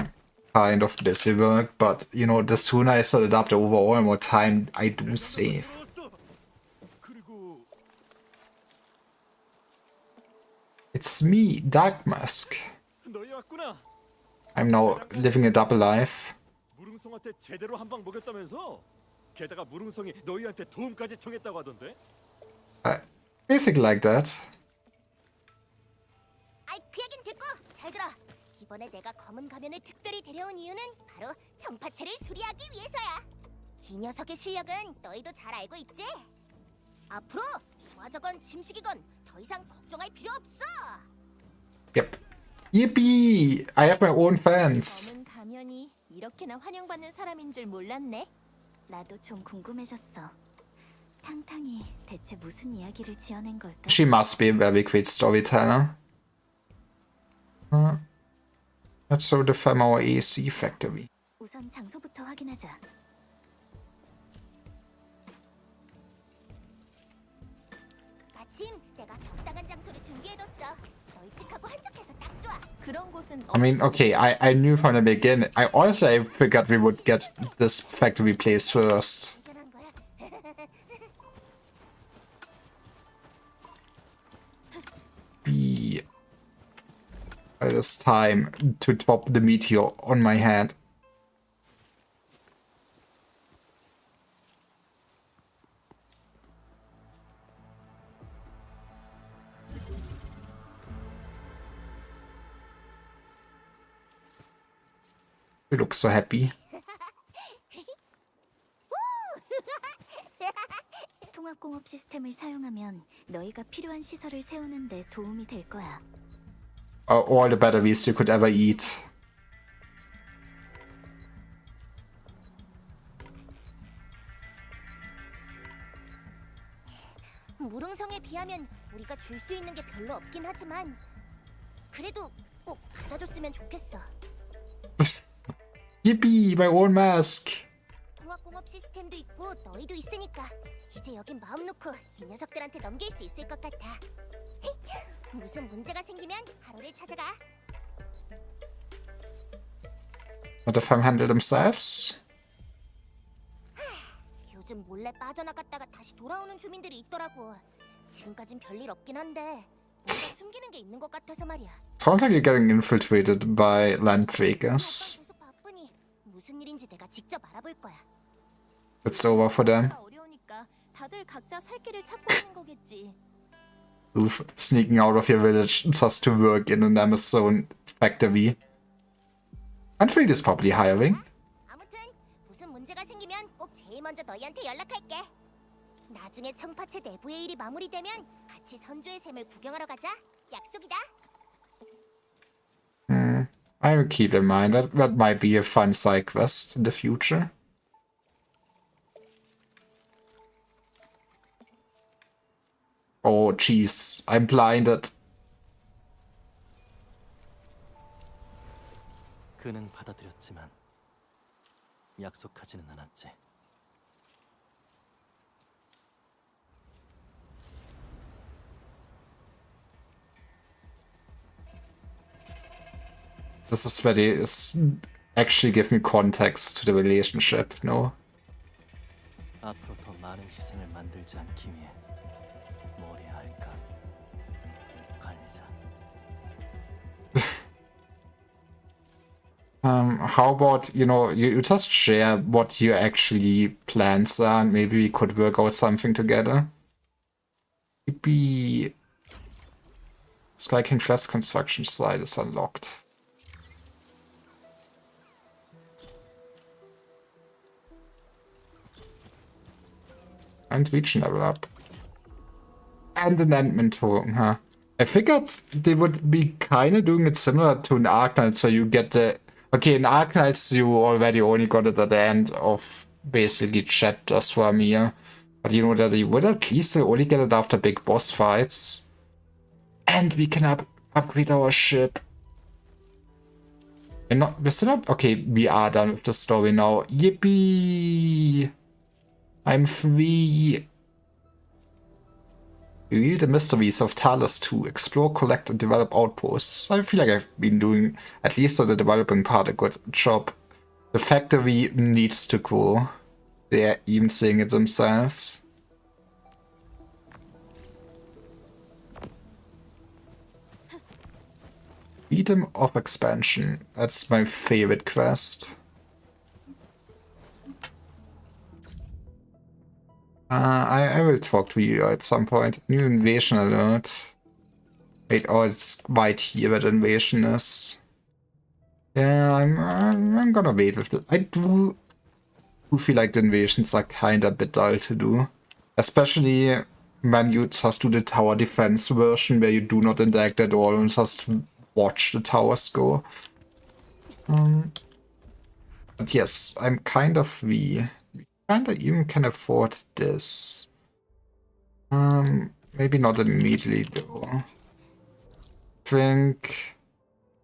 S1: kind of busy work, but you know, the sooner I set it up, the overall more time I do save.
S5: 그리고
S1: It's me, Dark Mask.
S5: 너희 왔구나.
S1: I'm now living a double life.
S5: 무릉성한테 제대로 한 방 먹였다면서? 게다가 무릉성이 너희한테 도움까지 청했다고 하던데?
S1: Basically like that.
S4: 아이 그 얘긴 됐고 잘 들어. 이번에 내가 검은 가면을 특별히 데려온 이유는 바로 정파체를 수리하기 위해서야. 이 녀석의 실력은 너희도 잘 알고 있지? 앞으로 수화적건 침식이건 더 이상 걱정할 필요 없어.
S1: Yep. Yippee! I have my own fans.
S4: 검은 가면이 이렇게나 환영받는 사람인 줄 몰랐네.
S2: 나도 좀 궁금해졌어. 탕탕이 대체 무슨 이야기를 지어낸 걸까?
S1: She must be a very great storyteller. Let's show the from our AC factory.
S2: 우선 장소부터 확인하자.
S4: 마침 내가 적당한 장소를 준비해뒀어. 널찍하고 한적해서 딱 좋아. 그런 곳은
S1: I mean, okay, I knew from the beginning. I also figured we would get this factory place first.
S4: 발견한 거야.
S1: Be by this time to drop the meteor on my head. You look so happy.
S2: 통합공업 시스템을 사용하면 너희가 필요한 시설을 세우는 데 도움이 될 거야.
S1: All the batteries you could ever eat.
S4: 무릉성에 비하면 우리가 줄 수 있는 게 별로 없긴 하지만 그래도 꼭 받아줬으면 좋겠어.
S1: Yippee, my own mask.
S4: 통합공업 시스템도 있고 너희도 있으니까 이제 여긴 마음 놓고 이 녀석들한테 넘길 수 있을 것 같아. 무슨 문제가 생기면 하루를 찾아가.
S1: What if I handle themselves?
S4: 요즘 몰래 빠져나갔다가 다시 돌아오는 주민들이 있더라고. 지금까진 별일 없긴 한데 뭔가 숨기는 게 있는 것 같아서 말이야.
S1: Sounds like you're getting infiltrated by Landvegas.
S4: 계속 바쁘니 무슨 일인지 내가 직접 알아볼 거야.
S1: It's over for them.
S4: 어려우니까 다들 각자 살 길을 찾고 있는 거겠지.
S1: Oof, sneaking out of your village just to work in an Amazon factory. Landfield is probably hiring.
S4: 아무튼 무슨 문제가 생기면 꼭 제일 먼저 너희한테 연락할게. 나중에 청파체 내부의 일이 마무리되면 같이 선주의 샘을 구경하러 가자. 약속이다.
S1: I will keep in mind that might be a fun side quest in the future. Oh jeez, I'm blinded.
S6: 그는 받아들였지만 약속하지는 않았지.
S1: This is very actually give me context to the relationship, no?
S6: 앞으로 더 많은 희생을 만들지 않기 위해 뭘 해야 할까? 관리자.
S1: How about, you just share what your actually plans are and maybe we could work out something together? Maybe Sky King Flats construction site is unlocked. And region level up. And an Endman token, huh? I figured they would be kind of doing it similar to an Arknights where you get the... Okay, in Arknights you already only got it at the end of basically chapters for Amir. But you know that you would at least only get it after big boss fights. And we can upgrade our ship. We're still not... Okay, we are done with the story now. Yippee! I'm free. Reveal the mysteries of Talos 2. Explore, collect, and develop outposts. I feel like I've been doing, at least on the developing part, a good job. The factory needs to grow. They're even saying it themselves. Freedom of expansion. That's my favorite quest. I will talk to you at some point. New invasion alert. Wait, oh, it's right here where the invasion is. Yeah, I'm gonna wait with it. I do feel like the invasions are kinda a bit dull to do. Especially when you just do the tower defense version where you do not interact at all and just watch the towers go. But yes, I'm kind of free. Kinda even can afford this. Maybe not immediately though. Think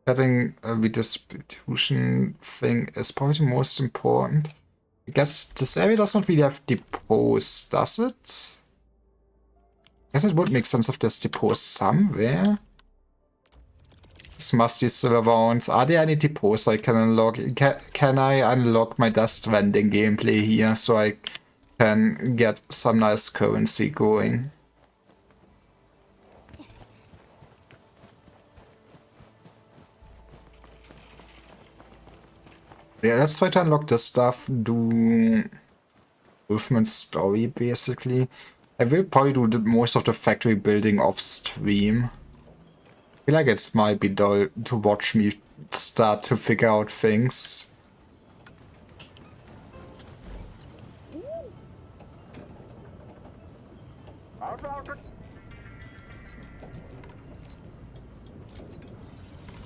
S1: getting a redistribution thing is probably the most important. I guess this area does not really have depots, does it? I guess it would make sense if there's depots somewhere. Musty still around. Are there any depots I can unlock? Can I unlock my Death Stranding gameplay here so I can get some nice currency going? Yeah, let's try to unlock this stuff. Do Wolfman's story basically. I will probably do most of the factory building off stream. I feel like it might be dull to watch me start to figure out things.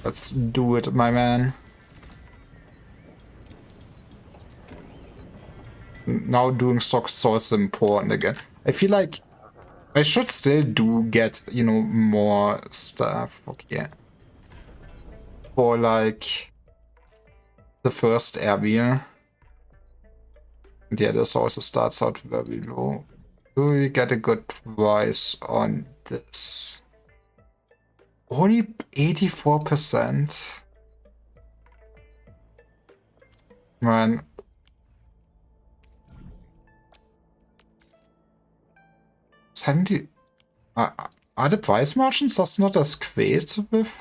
S1: Let's do it, my man. Now doing stock is also important again. I feel like I should still get, more stuff. Okay. For like the first area. Yeah, this also starts out very low. Do we get a good price on this? Only 84%. Man. Are the price margins just not as great with...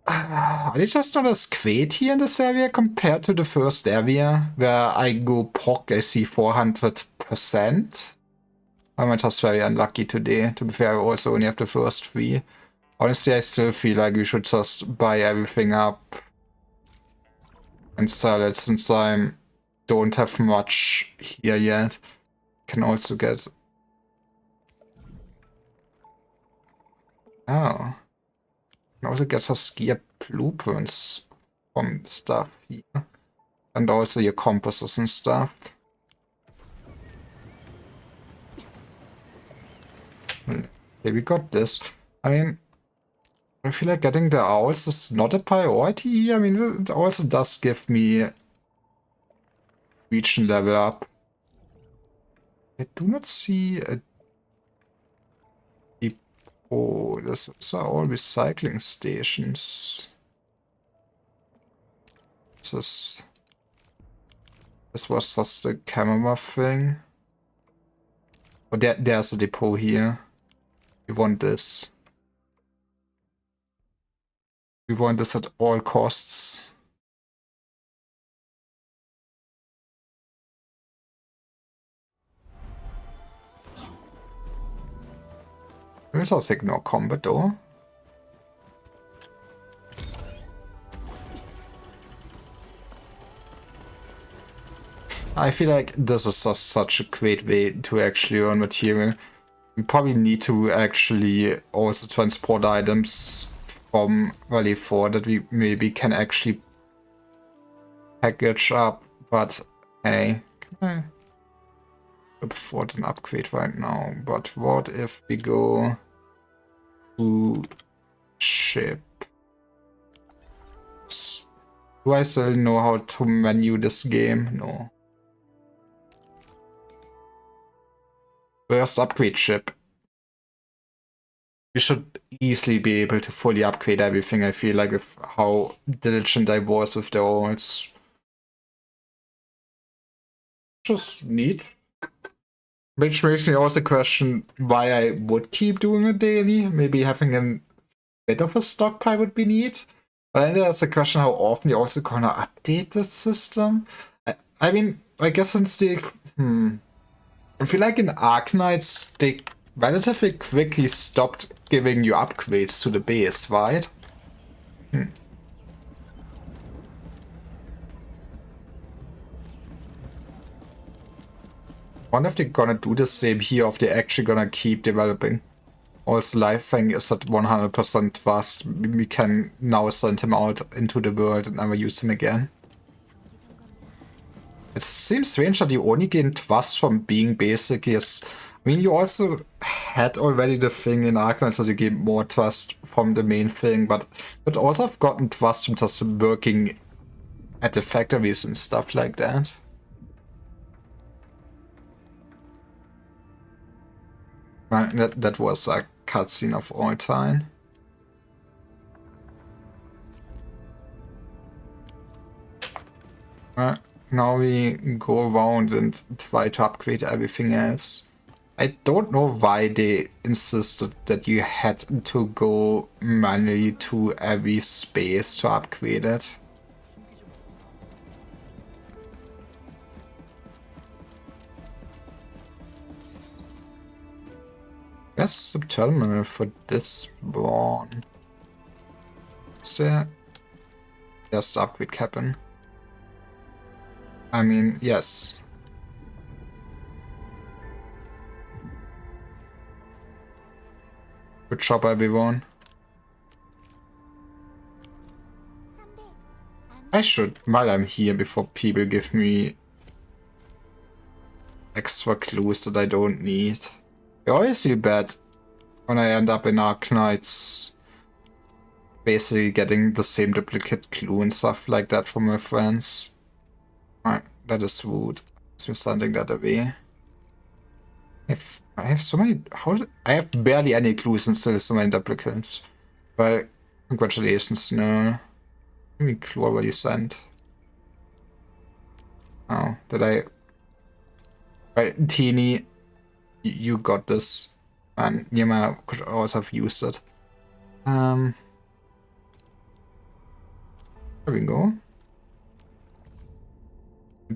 S1: Are they just not as great here in this area compared to the first area where I go POC, I see 400%? I'm just very unlucky today. To be fair, I also only have the first 3. Honestly, I still feel like we should just buy everything up and sell it since I don't have much here yet. Can also get... Oh. Can also get us gear blueprints from stuff here. And also your compasses and stuff. Okay, we got this. I mean, I feel like getting the owls is not a priority here. I mean, it also does give me region level up. I do not see a depot. These are all recycling stations. This was just a camera thing. Oh, there's a depot here. We want this. We want this at all costs. Let's also ignore combat though. I feel like this is just such a great way to actually earn material. We probably need to actually also transport items from Valley 4 that we maybe can actually package up, but hey, can I afford an upgrade right now? But what if we go to ship? Do I still know how to menu this game? No. First upgrade ship. We should easily be able to fully upgrade everything, I feel like, with how diligent I was with the owls. Just neat. Which makes me also question why I would keep doing it daily. Maybe having a bit of a stockpile would be neat. But then there's a question how often you're also gonna update the system. I mean, I guess since they... I feel like in Arknights, they relatively quickly stopped giving you upgrades to the base, right? Wonder if they're gonna do the same here, or if they're actually gonna keep developing. Also, life thing is at 100% fast. We can now send him out into the world and never use him again. It seems strange that you only gain trust from being basically as... I mean, you also had already the thing in Arknights that you gain more trust from the main thing, but you'd also have gotten trust from just working at the factories and stuff like that. Well, that was a cutscene of all time. Well, now we go around and try to upgrade everything else. I don't know why they insisted that you had to go manually to every space to upgrade it. That's the terminal for this one. Is there? There's the upgrade cabin. I mean, yes. Good job, everyone. I should, while I'm here, before people give me extra clues that I don't need. I always feel bad when I end up in Arknights basically getting the same duplicate clue and stuff like that from my friends. Alright, that is rude. So sending that away. I have so many... I have barely any clues and still so many duplicates. Well, congratulations, no. Give me a clue what you sent. Oh, did I... Right, Teeny, you got this. And Nirma could also have used it. There we go.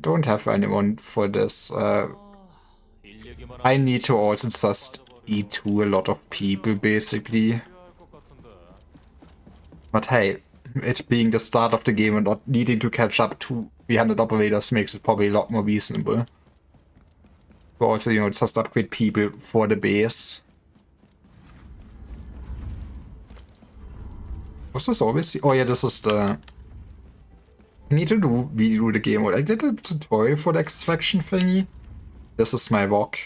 S1: Don't have anyone for this. I need to also just E2 a lot of people, basically. But hey, it being the start of the game and not needing to catch up to 300 operators makes it probably a lot more reasonable. To also, you know, just upgrade people for the base. Was this always? Oh yeah, this is the... I need to redo the game mode. I did a tutorial for the extraction thingy. This is my rock.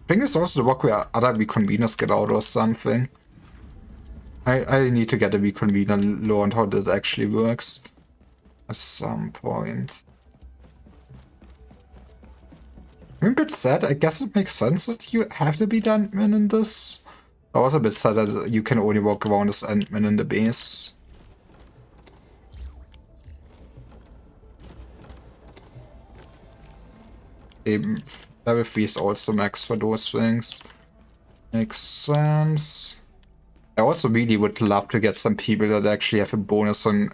S1: I think it's also the rock where other reconveners get out or something. I need to get a reconvener learned how that actually works. At some point. I'm a bit sad. I guess it makes sense that you have to be the admin in this. I'm also a bit sad that you can only walk around as admin in the base. Level 3 is also max for those things. Makes sense. I also really would love to get some people that actually have a bonus on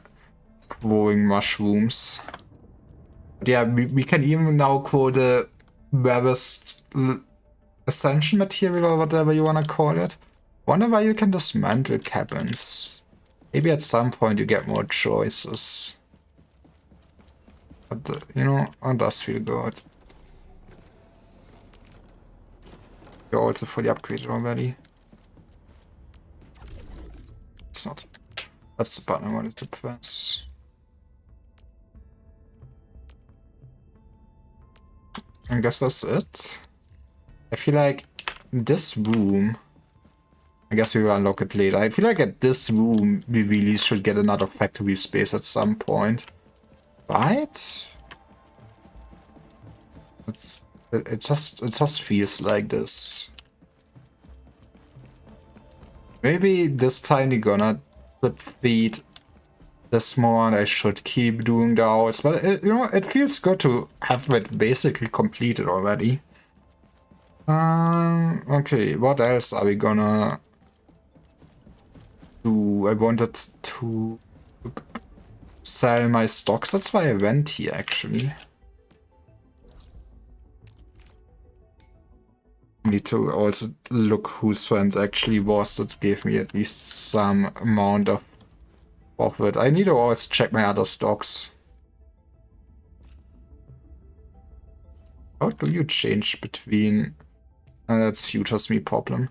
S1: growing mushrooms. But yeah, we can even now grow the rarest ascension material or whatever you wanna call it. Wonder why you can dismantle cabins. Maybe at some point you get more choices. But you know, it does feel good. You're also fully upgraded already. It's not. That's the button I wanted to press. I guess that's it. I feel like this room... I guess we will unlock it later. I feel like at this room we really should get another factory space at some point. Right? It just feels like this. Maybe this time we're gonna feed this more and I should keep doing the hours. But you know, it feels good to have it basically completed already. Okay, what else are we gonna do? I wanted to sell my stocks. That's why I went here actually. Need to also look whose friend actually was that gave me at least some amount of profit. I need to also check my other stocks. How do you change between... that's Futures Me problem.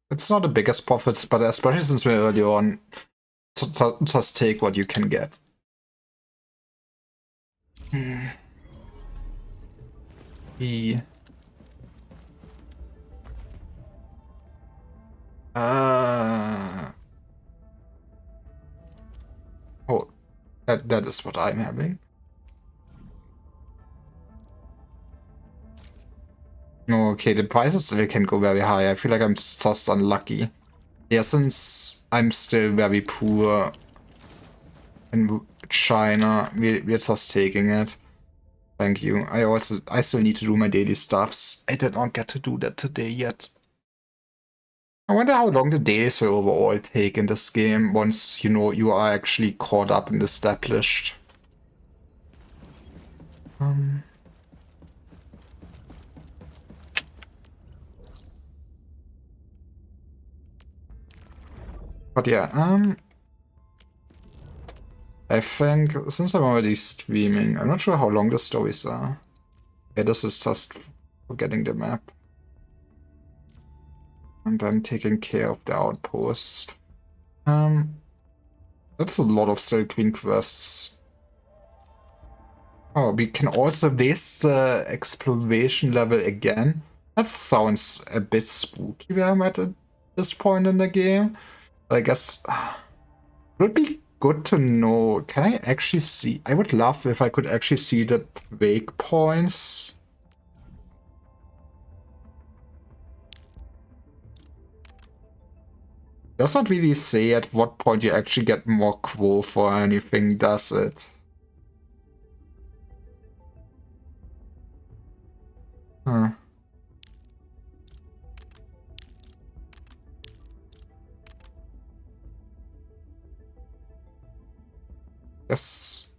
S1: It's not the biggest profits, but especially since we're early on, just take what you can get. Oh, that is what I'm having. Okay, the prices still can go very high. I feel like I'm just unlucky. Yeah, since I'm still very poor in China, we're just taking it. Thank you. I still need to do my daily stuffs. I did not get to do that today yet. I wonder how long the days will overall take in this game once, you know, you are actually caught up and established. But yeah, I think since I'm already streaming, I'm not sure how long the stories are. Yeah, this is just for getting the map. And then taking care of the outposts. That's a lot of Silk Queen quests. Oh, we can also waste the exploration level again. That sounds a bit spooky where I'm at this point in the game. But I guess it would be good to know. Can I actually see? I would love if I could actually see the waypoints. does not really say at what point you actually get more growth or anything, does it? Huh. Yes.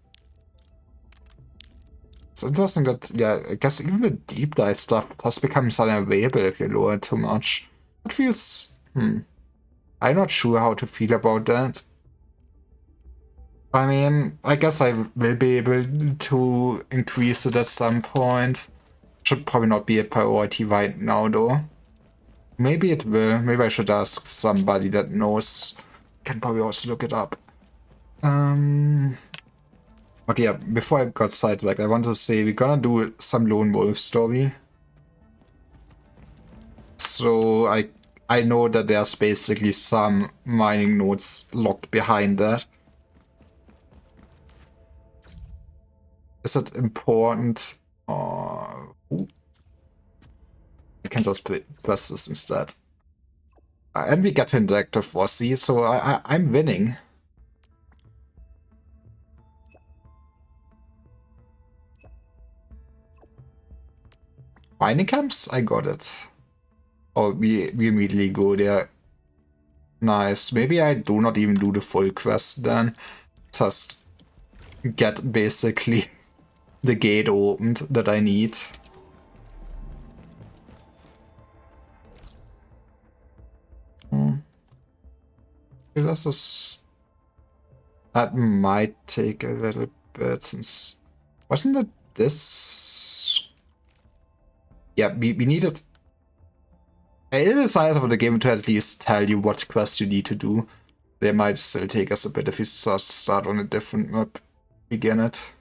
S1: It's interesting that, yeah, I guess even the deep dive stuff has become unavailable if you lower it too much. It feels, I'm not sure how to feel about that. I mean, I guess I will be able to increase it at some point. Should probably not be a priority right now, though. Maybe it will. Maybe I should ask somebody that knows. Can probably also look it up. But yeah, before I got sidetracked, I want to say we're gonna do some Lone Wolf story. So I know that there's basically some mining nodes locked behind that. Is it important? Ooh. I can just press this instead. And we get Vindictive Rossi, so I'm winning. Mining camps? I got it. Oh, we immediately go there. Nice. Maybe I do not even do the full quest then. Just get basically the gate opened that I need. This is... That might take a little bit since... Wasn't it this... Yeah, we needed... It is the size of the game to at least tell you what quest you need to do. They might still take us a bit if we start on a different map. Begin it.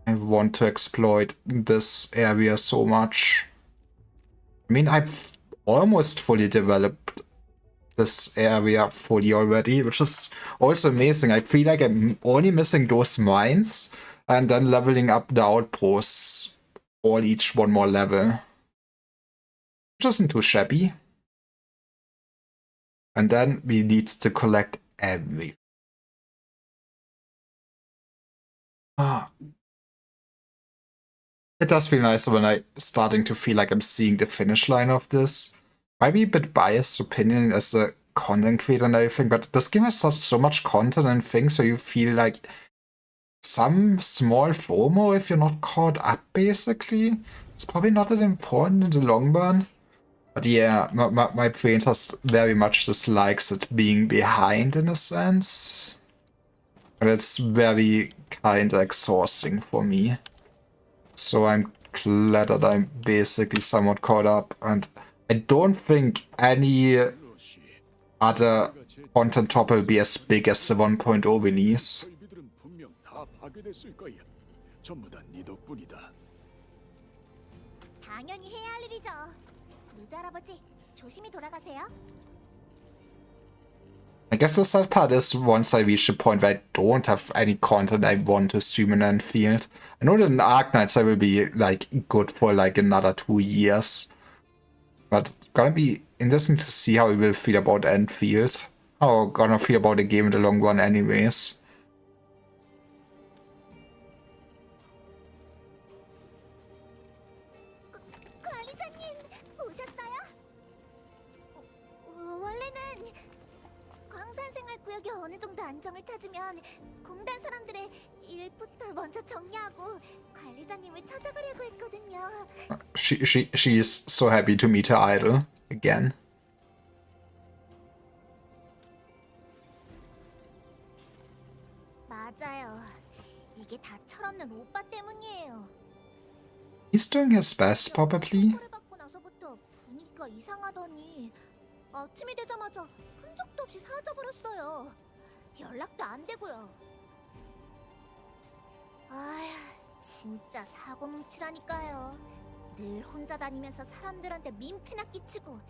S1: I want to exploit this area so much. I mean, I've almost fully developed this area fully already, which is also amazing. I feel like I'm only missing those mines and then leveling up the outposts, all each one more level. Which isn't too shabby. And then we need to collect everything. It does feel nice when I'm starting to feel like I'm seeing the finish line of this. Might be a bit biased opinion as a content creator and everything, but this game has so much content and things, so you feel like some small FOMO if you're not caught up, basically. It's probably not as important in the long run. But yeah, my brain just very much dislikes it being behind in a sense. And it's very kinda exhausting for me. So I'm glad that I'm basically somewhat caught up, and I don't think any other content top will be as big as the 1.0 release.
S5: 설비들은 분명 다 파괴됐을 거야. 전부 다 네 덕분이다.
S4: 당연히 해야 할 일이죠. 루드 할아버지, 조심히 돌아가세요.
S1: I guess the sad part is once I reach the point where I don't have any content I want to stream in Enfield. I know that in Arknights I will be like good for like another 2 years. But gonna be interesting to see how we will feel about Enfield. How we're gonna feel about the game in the long run anyways.
S4: 관리자님, 오셨어요? 원래는 광산생활구역이 어느 정도 안정을 찾으면 공단 사람들의 일부터 먼저 정리하고 관리자님을 찾아가려고 했거든요.
S1: She is so happy to meet her idol again.
S4: 맞아요. 이게 다 철없는 오빠 때문이에요.
S1: He's doing his best, probably.
S4: 처벌을 받고 나서부터 분위기가 이상하더니 아침이 되자마자 흔적도 없이 사라져버렸어요. 연락도 안 되고요. 아휴, 진짜 사고뭉치라니까요. 늘 혼자 다니면서 사람들한테 민폐나 끼치고.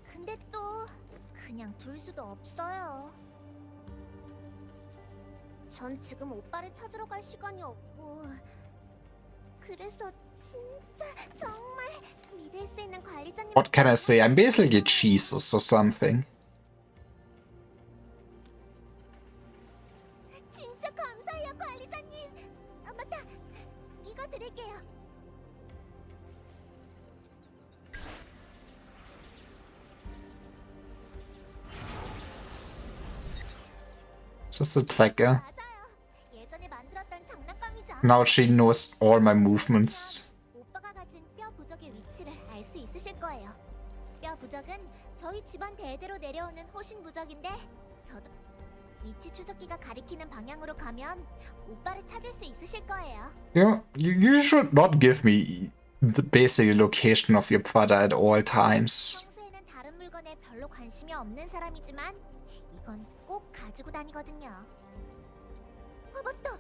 S4: 근데 또 그냥 둘 수도 없어요. 전 지금 오빠를 찾으러 갈 시간이 없고 그래서 진짜 정말 믿을 수 있는 관리자님.
S1: What can I say? I'm basically Jesus or something.
S4: 진짜 감사해요, 관리자님. 아, 맞다. 이거 드릴게요.
S1: Is this the tracker?
S4: 맞아요. 예전에 만들었던 장난감이죠.
S1: Now she knows all my movements.
S4: 오빠가 가진 뼈 부적의 위치를 알 수 있으실 거예요. 뼈 부적은 저희 집안 대대로 내려오는 호신 부적인데 저도 위치 추적기가 가리키는 방향으로 가면 오빠를 찾을 수 있으실 거예요.
S1: You should not give me the basic location of your father at all times.
S4: 평소에는 다른 물건에 별로 관심이 없는 사람이지만 이건 꼭 가지고 다니거든요. 아 맞다.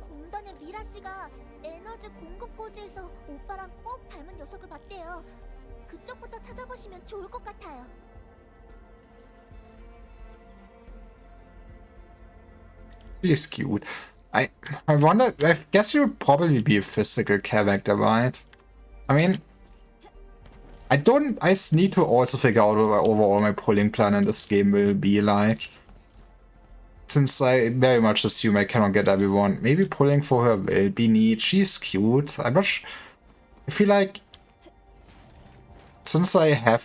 S4: 공단의 미라 씨가 에너지 공급 고지에서 오빠랑 꼭 닮은 녀석을 봤대요. 그쪽부터 찾아보시면 좋을 것 같아요.
S1: She's cute. I wonder, I guess you would probably be a physical character, right? I mean, I need to also figure out what overall my pulling plan in this game will be like. Since I very much assume I cannot get everyone, maybe pulling for her will be neat. She's cute. I'm not I feel like since I have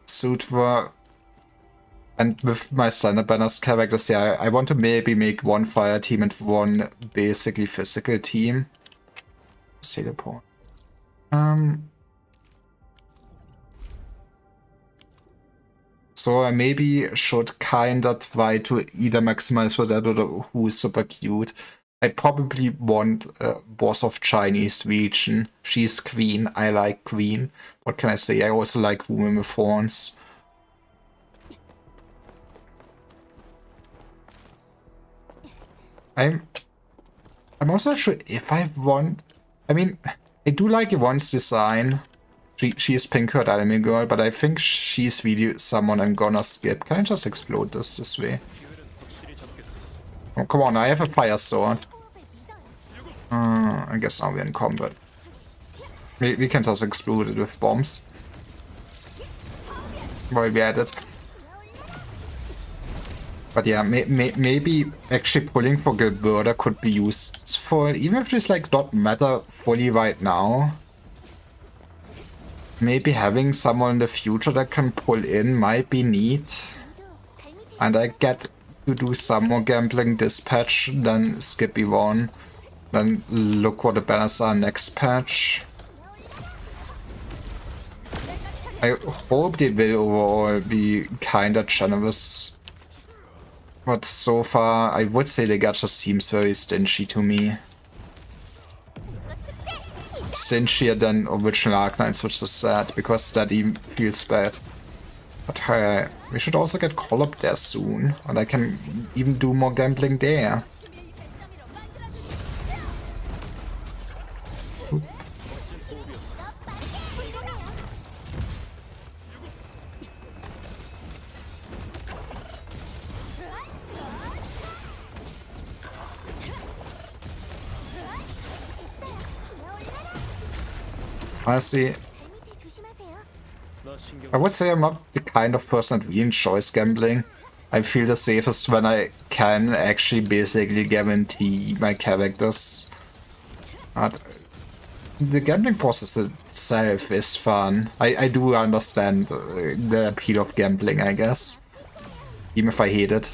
S1: Sutra and with my standard banners characters, yeah, I want to maybe make one fire team and one basically physical team. Say the point. So I maybe should kinda try to either maximize for that or who is super cute. I probably want a boss of Chinese region. She's queen. I like queen. What can I say? I also like women with horns. I'm also not sure if I want. I mean, I do like Yvonne's design. She is pink-haired anime girl, but I think she's really someone I'm gonna skip. Can I just explode this way? Oh, come on, I have a fire sword. I guess now we're in combat. We can just explode it with bombs. While we're at it. But yeah, maybe actually pulling for Gilberta could be useful, even if it's like not matter fully right now. Maybe having someone in the future that can pull in might be neat. And I get to do some more gambling this patch, then skip Yvonne. Then look what the banners are next patch. I hope they will overall be kinda generous. But so far, I would say the gacha seems very stingy to me. Stingier than original Arknights, which is sad, because that even feels bad. But hey, we should also get call up there soon, and I can even do more gambling there. Honestly, I would say I'm not the kind of person that really enjoys gambling. I feel the safest when I can actually basically guarantee my characters. But the gambling process itself is fun. I do understand the appeal of gambling, I guess. Even if I hate it.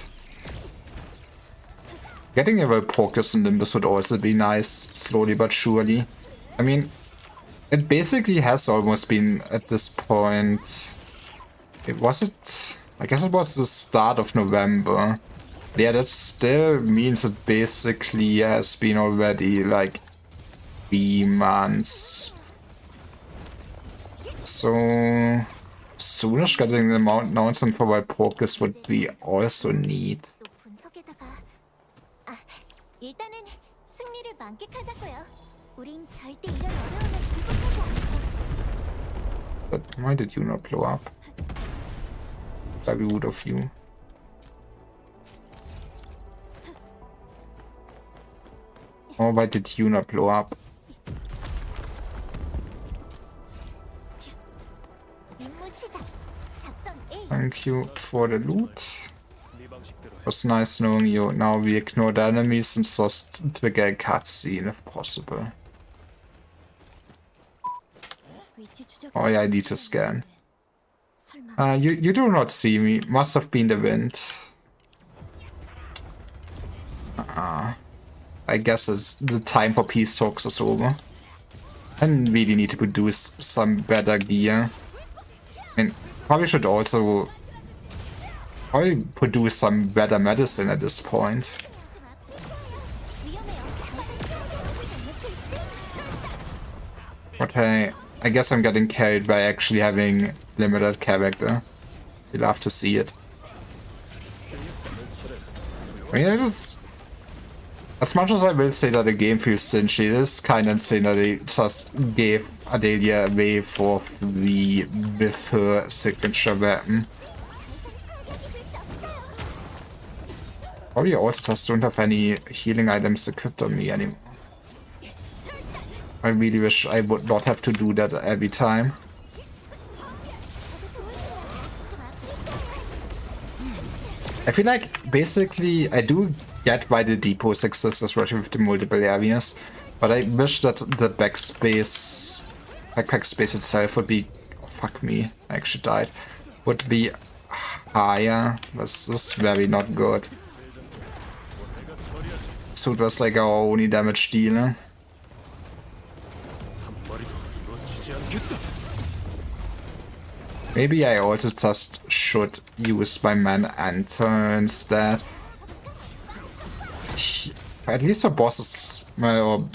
S1: Getting a Volpurgis and Nimbus would also be nice, slowly but surely. I mean, it basically has almost been at this point. I guess it was the start of November. Yeah, that still means it basically has been already like 3 months. So soonish getting the announcement for Volpurgis would be also neat.
S4: 일단은 승리를 만끽하자고요. 우린 절대 이런 어려움을 극복하지 않죠.
S1: But why did you not blow up? Very rude of you. Or why did you not blow up?
S4: 임무 시작. 작전 A.
S1: Thank you for the loot.
S5: 네 방식대로 해.
S1: It was nice knowing you. Now we ignore the enemies and just trigger a cutscene if possible.
S2: 위치 추적.
S1: Oh yeah, I need to scan.
S2: 설마
S1: You do not see me. Must have been the wind. I guess it's the time for peace talks is over. I really need to produce some better gear. I mean, probably should also probably produce some better medicine at this point. But hey, I guess I'm getting carried by actually having limited character. You'll have to see it. I mean, it is... As much as I will say that the game feels cinchy, it is kind of insane that they just gave Adelia away for free with her signature weapon. Probably also just don't have any healing items equipped on me anymore. I really wish I would not have to do that every time. I feel like basically I do get why the depots exist, especially with the multiple areas, but I wish that the backpack space itself would be, oh, fuck me, I actually died, would be higher. This is very not good. Suit was like our only damage dealer. Maybe I also just should use my man Enter instead. At least for bosses, or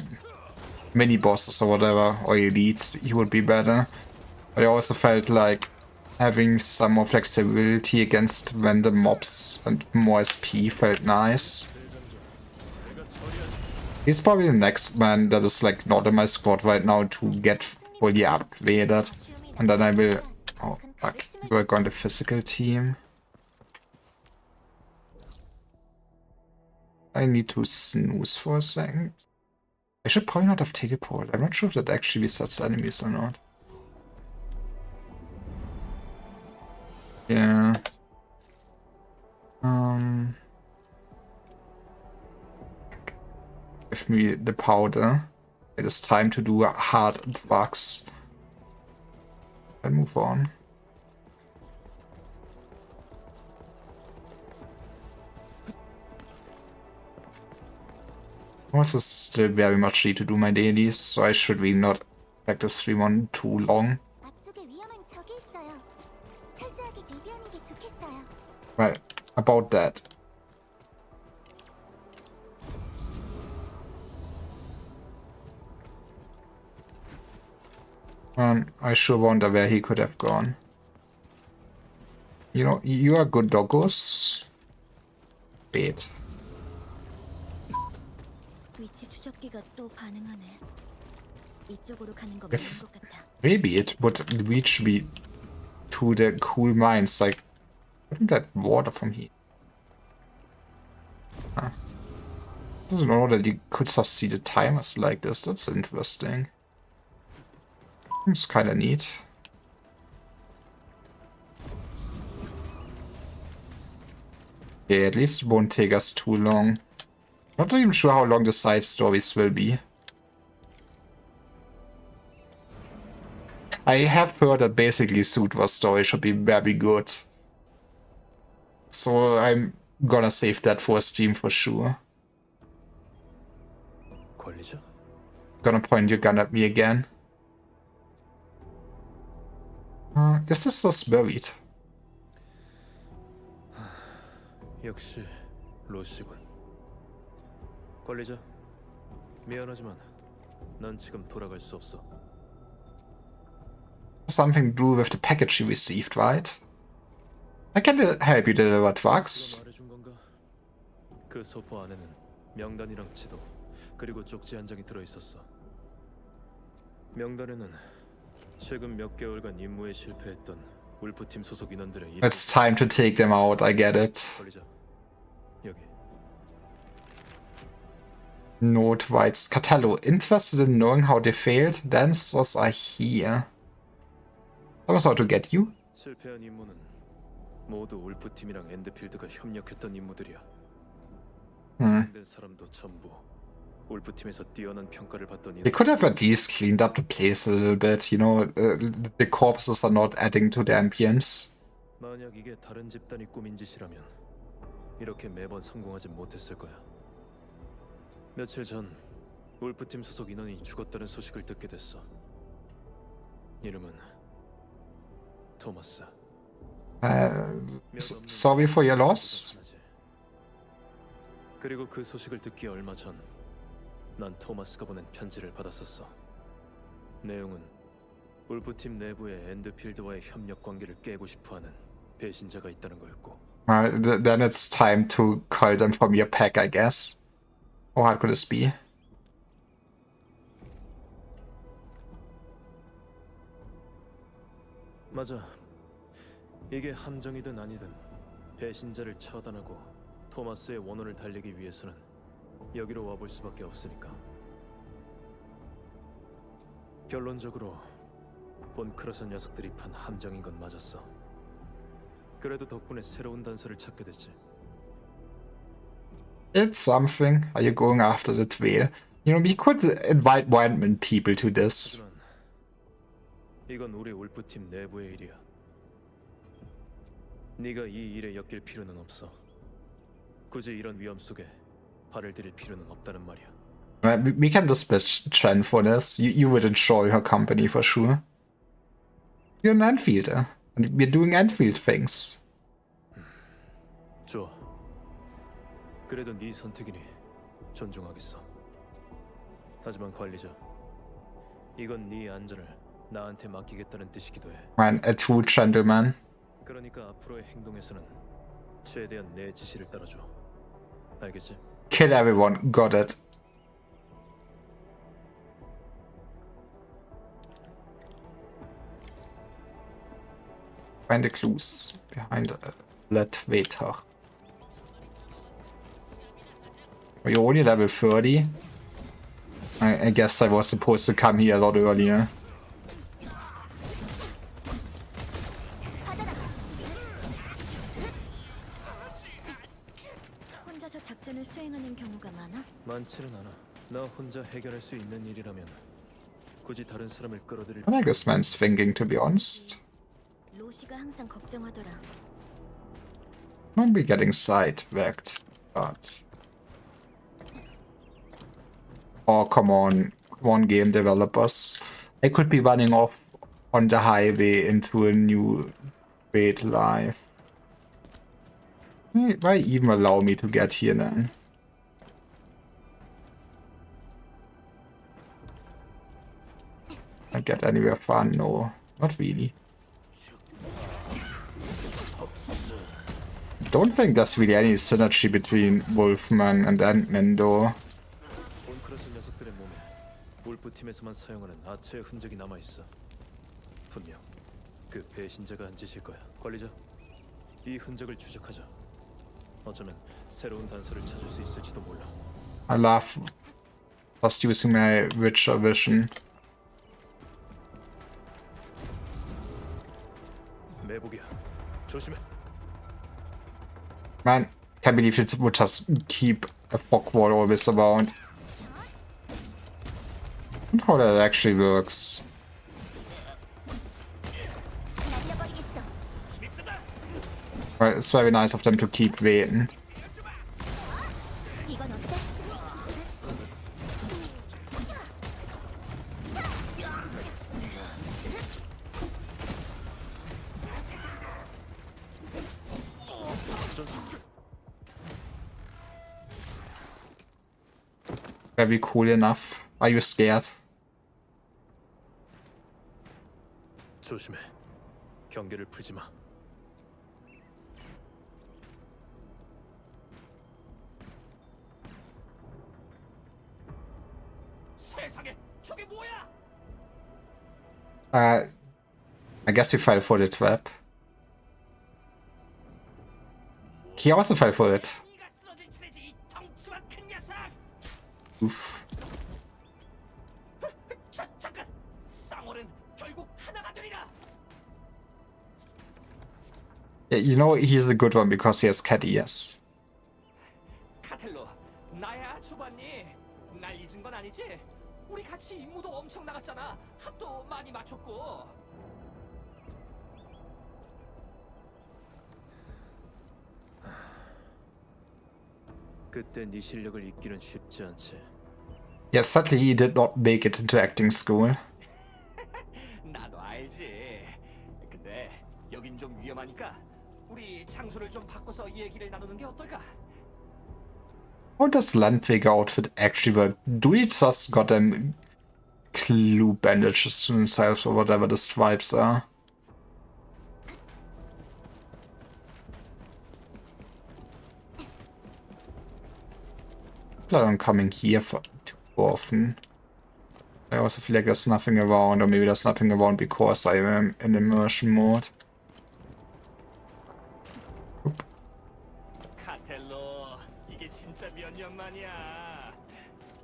S1: mini bosses or whatever, or elites, he would be better. But I also felt like having some more flexibility against random mobs and more SP felt nice. He's probably the next man that is like not in my squad right now to get fully upgraded. And then I will, oh fuck, work on the physical team. I need to snooze for a second. I should probably not have teleport. I'm not sure if that actually resets enemies or not. Yeah. Give me the powder. It is time to do hard drugs. And move on. Also still very much need to do my dailies, so I should really not practice 3-1 too long.
S4: 앞쪽에 위험한 적이 있어요. 철저하게 대비하는 게 좋겠어요.
S1: Right, about that. I sure wonder where he could have gone. You know, you are good doggos. Wait.
S2: 위치 추적기가 또 반응하네. 이쪽으로 가는 거
S1: If-
S2: 맞는 것 같아.
S1: Maybe it would reach me to the cool mines, like, wouldn't that water from here? Huh. I didn't know that you could just see the timers like this. That's interesting. It's kinda neat. Yeah, at least it won't take us too long. Not even sure how long the side stories will be. I have heard that basically Sutra's story should be very good. So I'm gonna save that for a stream for sure.
S5: 관리자?
S1: Gonna point your gun at me again. Is this just buried?
S5: 역시 로시군. 관리자, 미안하지만 난 지금 돌아갈 수 없어.
S1: Something to do with the package you received, right? I can help you deliver drugs.
S5: 말해준 건가? 그 소포 안에는 명단이랑 지도 그리고 쪽지 한 장이 들어 있었어. 명단에는 최근 몇 개월간 임무에 실패했던 울프팀 소속 인원들의 이름.
S1: It's time to take them out, I get it.
S5: 관리자, 여기.
S1: Note writes, Catello, interested in knowing how they failed? The answers are here. I was out to get you.
S5: 실패한 임무는 모두 울프 팀이랑 엔드필드가 협력했던 임무들이야. 된 사람도 전부 울프 팀에서 뛰어난 평가를 받던
S1: They could have at least cleaned up the place a little bit, you know, the corpses are not adding to the ambience.
S5: 만약 이게 다른 집단이 꾸민 짓이라면 이렇게 매번 성공하진 못했을 거야. 며칠 전 울프팀 소속 인원이 죽었다는 소식을 듣게 됐어. 이름은 토마스.
S1: Sorry for your loss.
S5: 그리고 그 소식을 듣기 얼마 전 난 토마스가 보낸 편지를 받았었어. 내용은 울프팀 내부의 엔드필드와의 협력 관계를 깨고 싶어하는 배신자가 있다는 거였고.
S1: Well, then it's time to call them from your pack, I guess. Or how could this be?
S5: 맞아. 이게 함정이든 아니든 배신자를 처단하고 토마스의 원혼을 달리기 위해서는 여기로 와볼 수밖에 없으니까. 결론적으로 본크라스 녀석들이 판 함정인 건 맞았어. 그래도 덕분에 새로운 단서를 찾게 됐지.
S1: It's something. Are you going after the trail? You know, we could invite Wildman people to this.
S5: 하지만 이건 우리 울프팀 내부의 일이야. 네가 이 일에 엮일 필요는 없어. 굳이 이런 위험 속에 발을 들일 필요는 없다는 말이야.
S1: We can dispatch Chen for this. You would enjoy her company for sure. You're an Enfielder. And we're doing Enfield things.
S5: 좋아. 그래도 네 선택이니 존중하겠어. 하지만 관리자, 이건 네 안전을 나한테 맡기겠다는 뜻이기도 해.
S1: Man, a true gentleman.
S5: 그러니까 앞으로의 행동에서는 최대한 내 지시를 따라줘. 알겠지?
S1: Kill everyone. Got it. Find the clues behind Ledveter. You're only level 30. I guess I was supposed to come here a lot earlier.
S2: 혼자서 작전을 수행하는 경우가 많아?
S5: 많지는 않아. 나 혼자 해결할 수 있는 일이라면 굳이 다른 사람을 끌어들일
S1: I like this man's thinking, to be honest.
S2: 로시가 항상 걱정하더라.
S1: Might be getting sidetracked, but... Oh, come on, game developers. I could be running off on the highway into a new great life. Why even allow me to get here then? I get anywhere fun? No, not really. Don't think there's really any synergy between Wolfman and Ant-Man though.
S5: 본크라스 녀석들의 몸에 울프 팀에서만 사용하는 아체의 흔적이 남아 있어. 분명 그 배신자가 한 짓일 거야. 관리자, 이 흔적을 추적하자. 어쩌면 새로운 단서를 찾을 수 있을지도 몰라.
S1: I love just using my Witcher vision.
S5: 매복이야. 조심해.
S1: Man, can't believe it would just keep a fog wall always around. And how that actually works.
S4: 날려버리겠어.
S1: Well, it's very nice of them to keep waiting.
S4: 이건 어때?
S1: Very cool enough. Are you scared?
S5: 조심해. 경계를 풀지 마. 세상에, 저게 뭐야?
S1: I guess you fell for the trap. He also fell for it.
S5: 네가 쓰러질 차례지, 이 덩치만 큰 녀석.
S1: Oof.
S5: 잠깐. 쌍월은 결국 하나가 되리라.
S1: Yeah, you know he's a good one because he has cat ears.
S7: 카텔로, 나야 주반니. 날 잊은 건 아니지? 우리 같이 임무도 엄청 나갔잖아. 합도 많이 맞췄고.
S5: 그때 네 실력을 잊기는 쉽지 않지.
S1: Yeah, sadly he did not make it into acting school.
S7: 나도 알지. 근데 여긴 좀 위험하니까 우리 장소를 좀 바꿔서 얘기를 나누는 게 어떨까?
S1: How does Landweger outfit actually work? Do we just got them clue bandages to themselves or whatever the stripes are? People aren't coming here for too often. I also feel like there's nothing around, or maybe there's nothing around because I am in immersion mode.
S7: 카텔로, 이게 진짜 몇 년 만이야.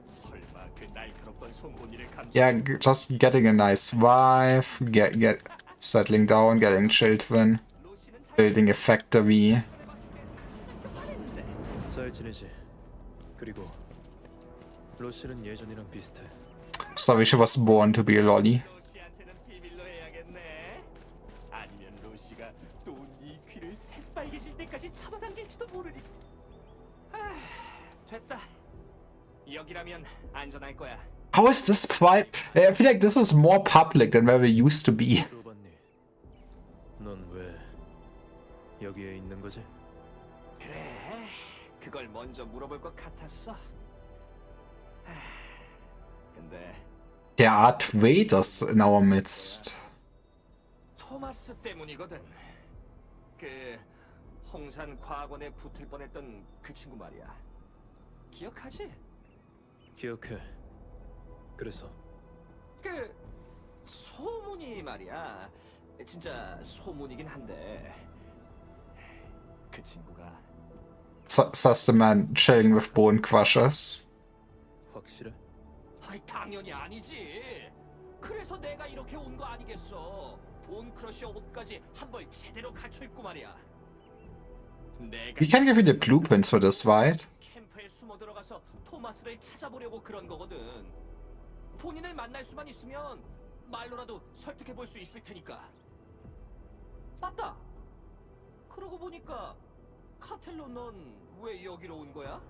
S7: 설마 그 날카롭던 송곳니를 감지?
S1: Yeah, just getting a nice wife, get settling down, getting children,
S7: 로시는 잘
S1: building a factory.
S5: 잘 지내지. 그리고 로시는 예전이랑 비슷해.
S1: Sorry, she was born to be a lolly.
S7: 로시한테는 비밀로 해야겠네. 아니면 로시가 또 네 귀를 새빨개질 때까지 잡아당길지도 모르니. 아, 됐다. 여기라면 안전할 거야.
S1: How is this private? I feel like this is more public than where we used to be.
S5: 주반니, 넌 왜 여기에 있는 거지?
S7: 그래, 그걸 먼저 물어볼 것 같았어. 하, 근데
S1: There are traitors in our midst.
S7: 토마스 때문이거든. 그 홍산 과학원에 붙을 뻔했던 그 친구 말이야. 기억하지?
S5: 기억해. 그래서
S7: 그 소문이 말이야. 진짜 소문이긴 한데 그 친구가
S1: Says the man chilling with bone crushers.
S5: 확실해?
S7: 아이 당연히 아니지. 그래서 내가 이렇게 온 거 아니겠어. 본 크러쉬 옷까지 한 벌 제대로 갖춰 입고 말이야. 내가
S1: We can give you the blueprints for this, right?
S7: 캠프에 숨어 들어가서 토마스를 찾아보려고 그런 거거든. 본인을 만날 수만 있으면 말로라도 설득해 볼 수 있을 테니까. 맞다. 그러고 보니까 카텔로 넌 왜 여기로 온 거야?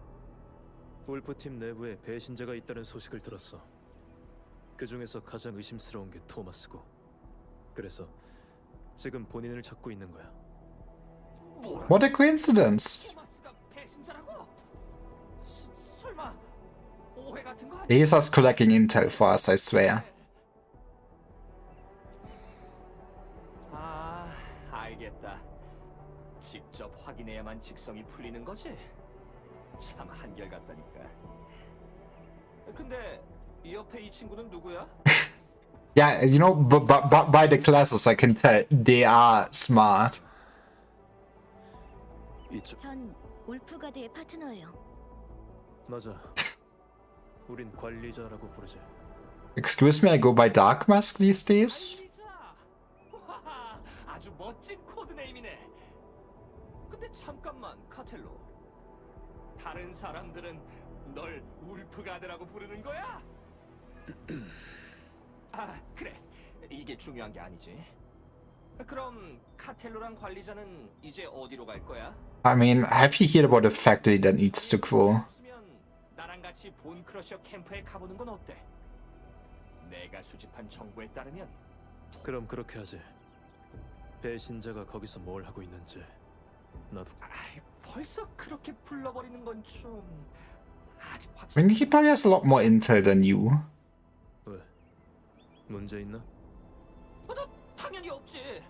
S5: 울프팀 내부에 배신자가 있다는 소식을 들었어. 그 중에서 가장 의심스러운 게 토마스고. 그래서 지금 본인을 찾고 있는 거야.
S7: 뭐라?
S1: What a coincidence!
S7: 토마스가 배신자라고? 설마 오해 같은 거 아니야?
S1: He's us collecting intel for us, I swear.
S7: 아, 알겠다. 직접 확인해야만 직성이 풀리는 거지? 참 한결같다니까. 근데 이 옆에 이 친구는 누구야?
S1: Yeah, you know, by the classes I can tell they are smart.
S5: 이쪽
S2: 전 울프가드의 파트너예요.
S5: 맞아. 우린 관리자라고 부르지.
S1: Excuse me, I go by Dark Mask these days?
S7: 관리자! 와, 아주 멋진 코드네임이네. 근데 잠깐만, 카텔로. 다른 사람들은 널 울프가드라고 부르는 거야? 아, 그래. 이게 중요한 게 아니지. 그럼 카텔로랑 관리자는 이제 어디로 갈 거야?
S1: I mean, have you heard about the factory that needs to grow?
S7: 없으면 나랑 같이 본 크러셔 캠프에 가보는 건 어때? 내가 수집한 정보에 따르면
S5: 그럼 그렇게 하지. 배신자가 거기서 뭘 하고 있는지 나도.
S7: 아이, 벌써 그렇게 불러버리는 건 좀 아직
S1: I
S7: 확실.
S1: mean, he probably has a lot more intel than you.
S5: 왜? 문제 있나?
S7: 나 당연히 없지.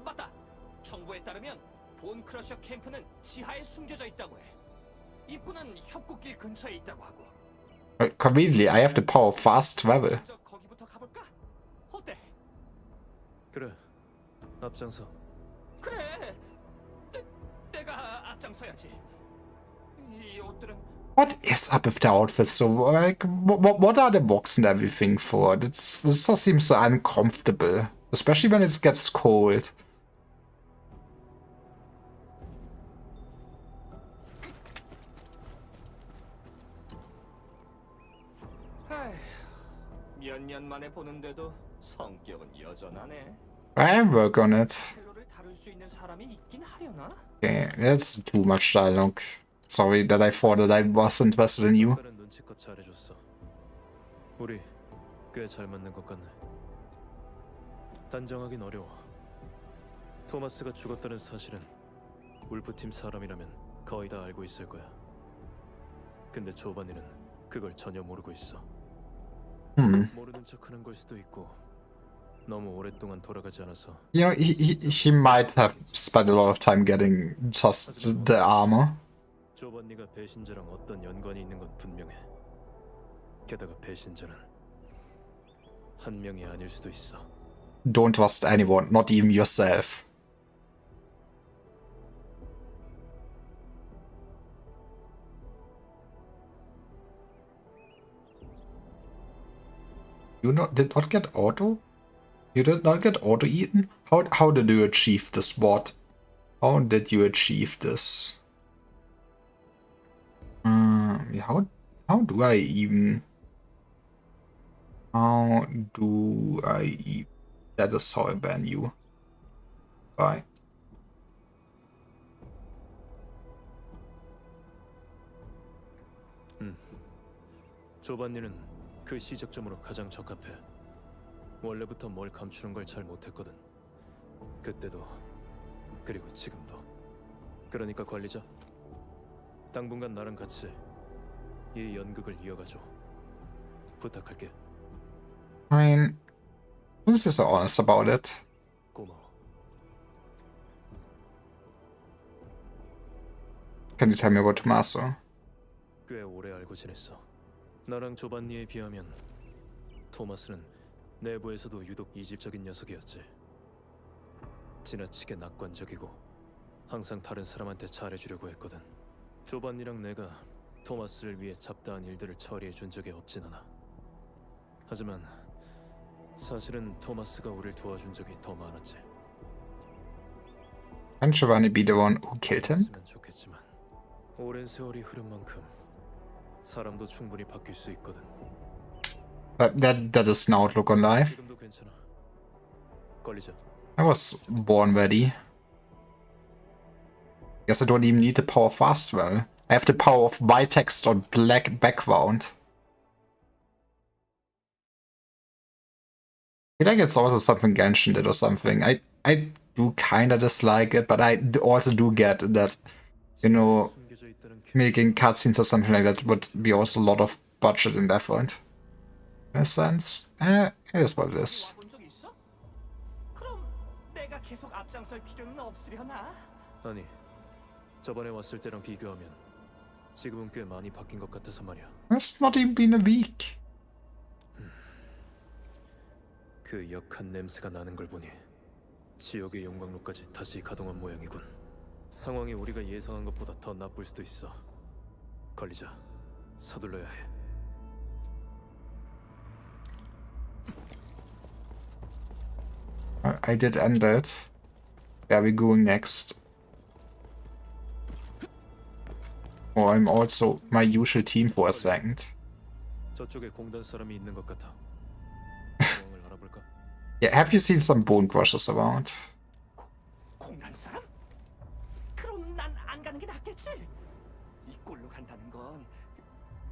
S7: 맞다. 정보에 따르면 본 크러셔 캠프는 지하에 숨겨져 있다고 해. 입구는 협곡길 근처에 있다고 하고.
S1: But conveniently, I have the power of fast travel.
S7: 먼저 거기부터 가볼까? 어때?
S5: 그래. 앞장서.
S7: 그래. 내가 앞장서야지. 이 옷들은
S1: What is up with the outfits? So, like, what are the box and everything for? This just seems so uncomfortable, especially when it gets cold.
S7: 몇 년 만에 보는데도 성격은 여전하네.
S1: I work on it.
S7: 첼로를 다룰 수 있는 사람이 있긴 하려나?
S1: Okay, that's too much dialogue. Sorry that I thought that I was invested in you.
S5: 특별한 눈치껏 잘해줬어. 우리 꽤 잘 맞는 것 같네. 단정하긴 어려워. 토마스가 죽었다는 사실은 울프팀 사람이라면 거의 다 알고 있을 거야. 근데 조반니는 그걸 전혀 모르고 있어. 모르는 척하는 걸 수도 있고 너무 오랫동안 돌아가지 않아서
S1: You know, he might have spent a lot of time getting just the armor.
S5: 조반니가 배신자랑 어떤 연관이 있는 건 분명해. 게다가 배신자는 한 명이 아닐 수도 있어.
S1: Don't trust anyone, not even yourself. Did not get auto? You did not get auto eaten? How did you achieve this, bot? How did you achieve this? How do I even? That is how I ban you. Bye.
S5: 조반니는 그 시작점으로 가장 적합해. 원래부터 뭘 감추는 걸 잘 못했거든. 그때도 그리고 지금도. 그러니까 관리자, 당분간 나랑 같이 이 연극을 이어가줘. 부탁할게.
S1: I mean, who's so honest about it?
S5: 고마워.
S1: Can you tell me about Tommaso?
S5: 꽤 오래 알고 지냈어. 나랑 조반니에 비하면 토마스는 내부에서도 유독 이질적인 녀석이었지. 지나치게 낙관적이고 항상 다른 사람한테 잘해주려고 했거든. 조반니랑 내가 토마스를 위해 잡다한 일들을 처리해준 적이 없진 않아. 하지만 사실은 토마스가 우릴 도와준 적이 더 많았지.
S1: Can Giovanni be the one who killed him?
S5: 했으면 좋겠지만 오랜 세월이 흐른 만큼 사람도 충분히 바뀔 수 있거든.
S1: That is an outlook on life.
S5: 지금도 괜찮아. 걸리자.
S1: I was born ready. Guess I don't even need the power of fast well. I have the power of white text on black background. I feel like it's also something Genshin did or something. I do kinda dislike it, but I also do get that, you know,
S5: 숨겨져 있다는
S1: making cutscenes or something like that would be also a lot of budget and effort. In a sense, it is what it is.
S7: 와본 적 있어? 그럼 내가 계속 앞장설 필요는 없으려나?
S5: 아니, 저번에 왔을 때랑 비교하면 지금은 꽤 많이 바뀐 것 같아서 말이야.
S1: It's not even been a week.
S5: 그 역한 냄새가 나는 걸 보니 지옥의 용광로까지 다시 가동한 모양이군. 상황이 우리가 예상한 것보다 더 나쁠 수도 있어. 걸리자. 서둘러야 해.
S1: I did end it. Where are we going next? Oh, I'm also my usual team for a second.
S5: 저쪽에 공단 사람이 있는 것 같아. 상황을 알아볼까?
S1: Yeah, have you seen some bone crushers around?
S7: 공간 사람? 그럼 난 안 가는 게 낫겠지? 이 꼴로 간다는 건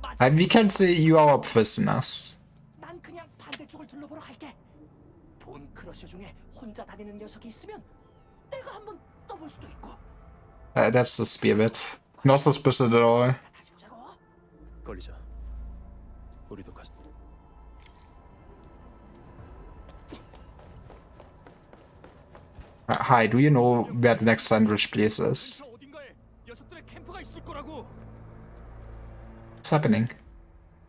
S7: 맞아.
S1: And we can say you are our prisoners.
S7: 난 그냥 반대쪽을 둘러보러 갈게. 본 크러셔 중에 혼자 다니는 녀석이 있으면 내가 한번 떠볼 수도 있고.
S1: That's the spirit. Not suspicious at all.
S7: 다시 보자고.
S5: 걸리자. 우리도 가자.
S1: Hi, do you know where the next sandwich place is?
S7: 저 어딘가에 녀석들의 캠프가 있을 거라고.
S1: What's happening?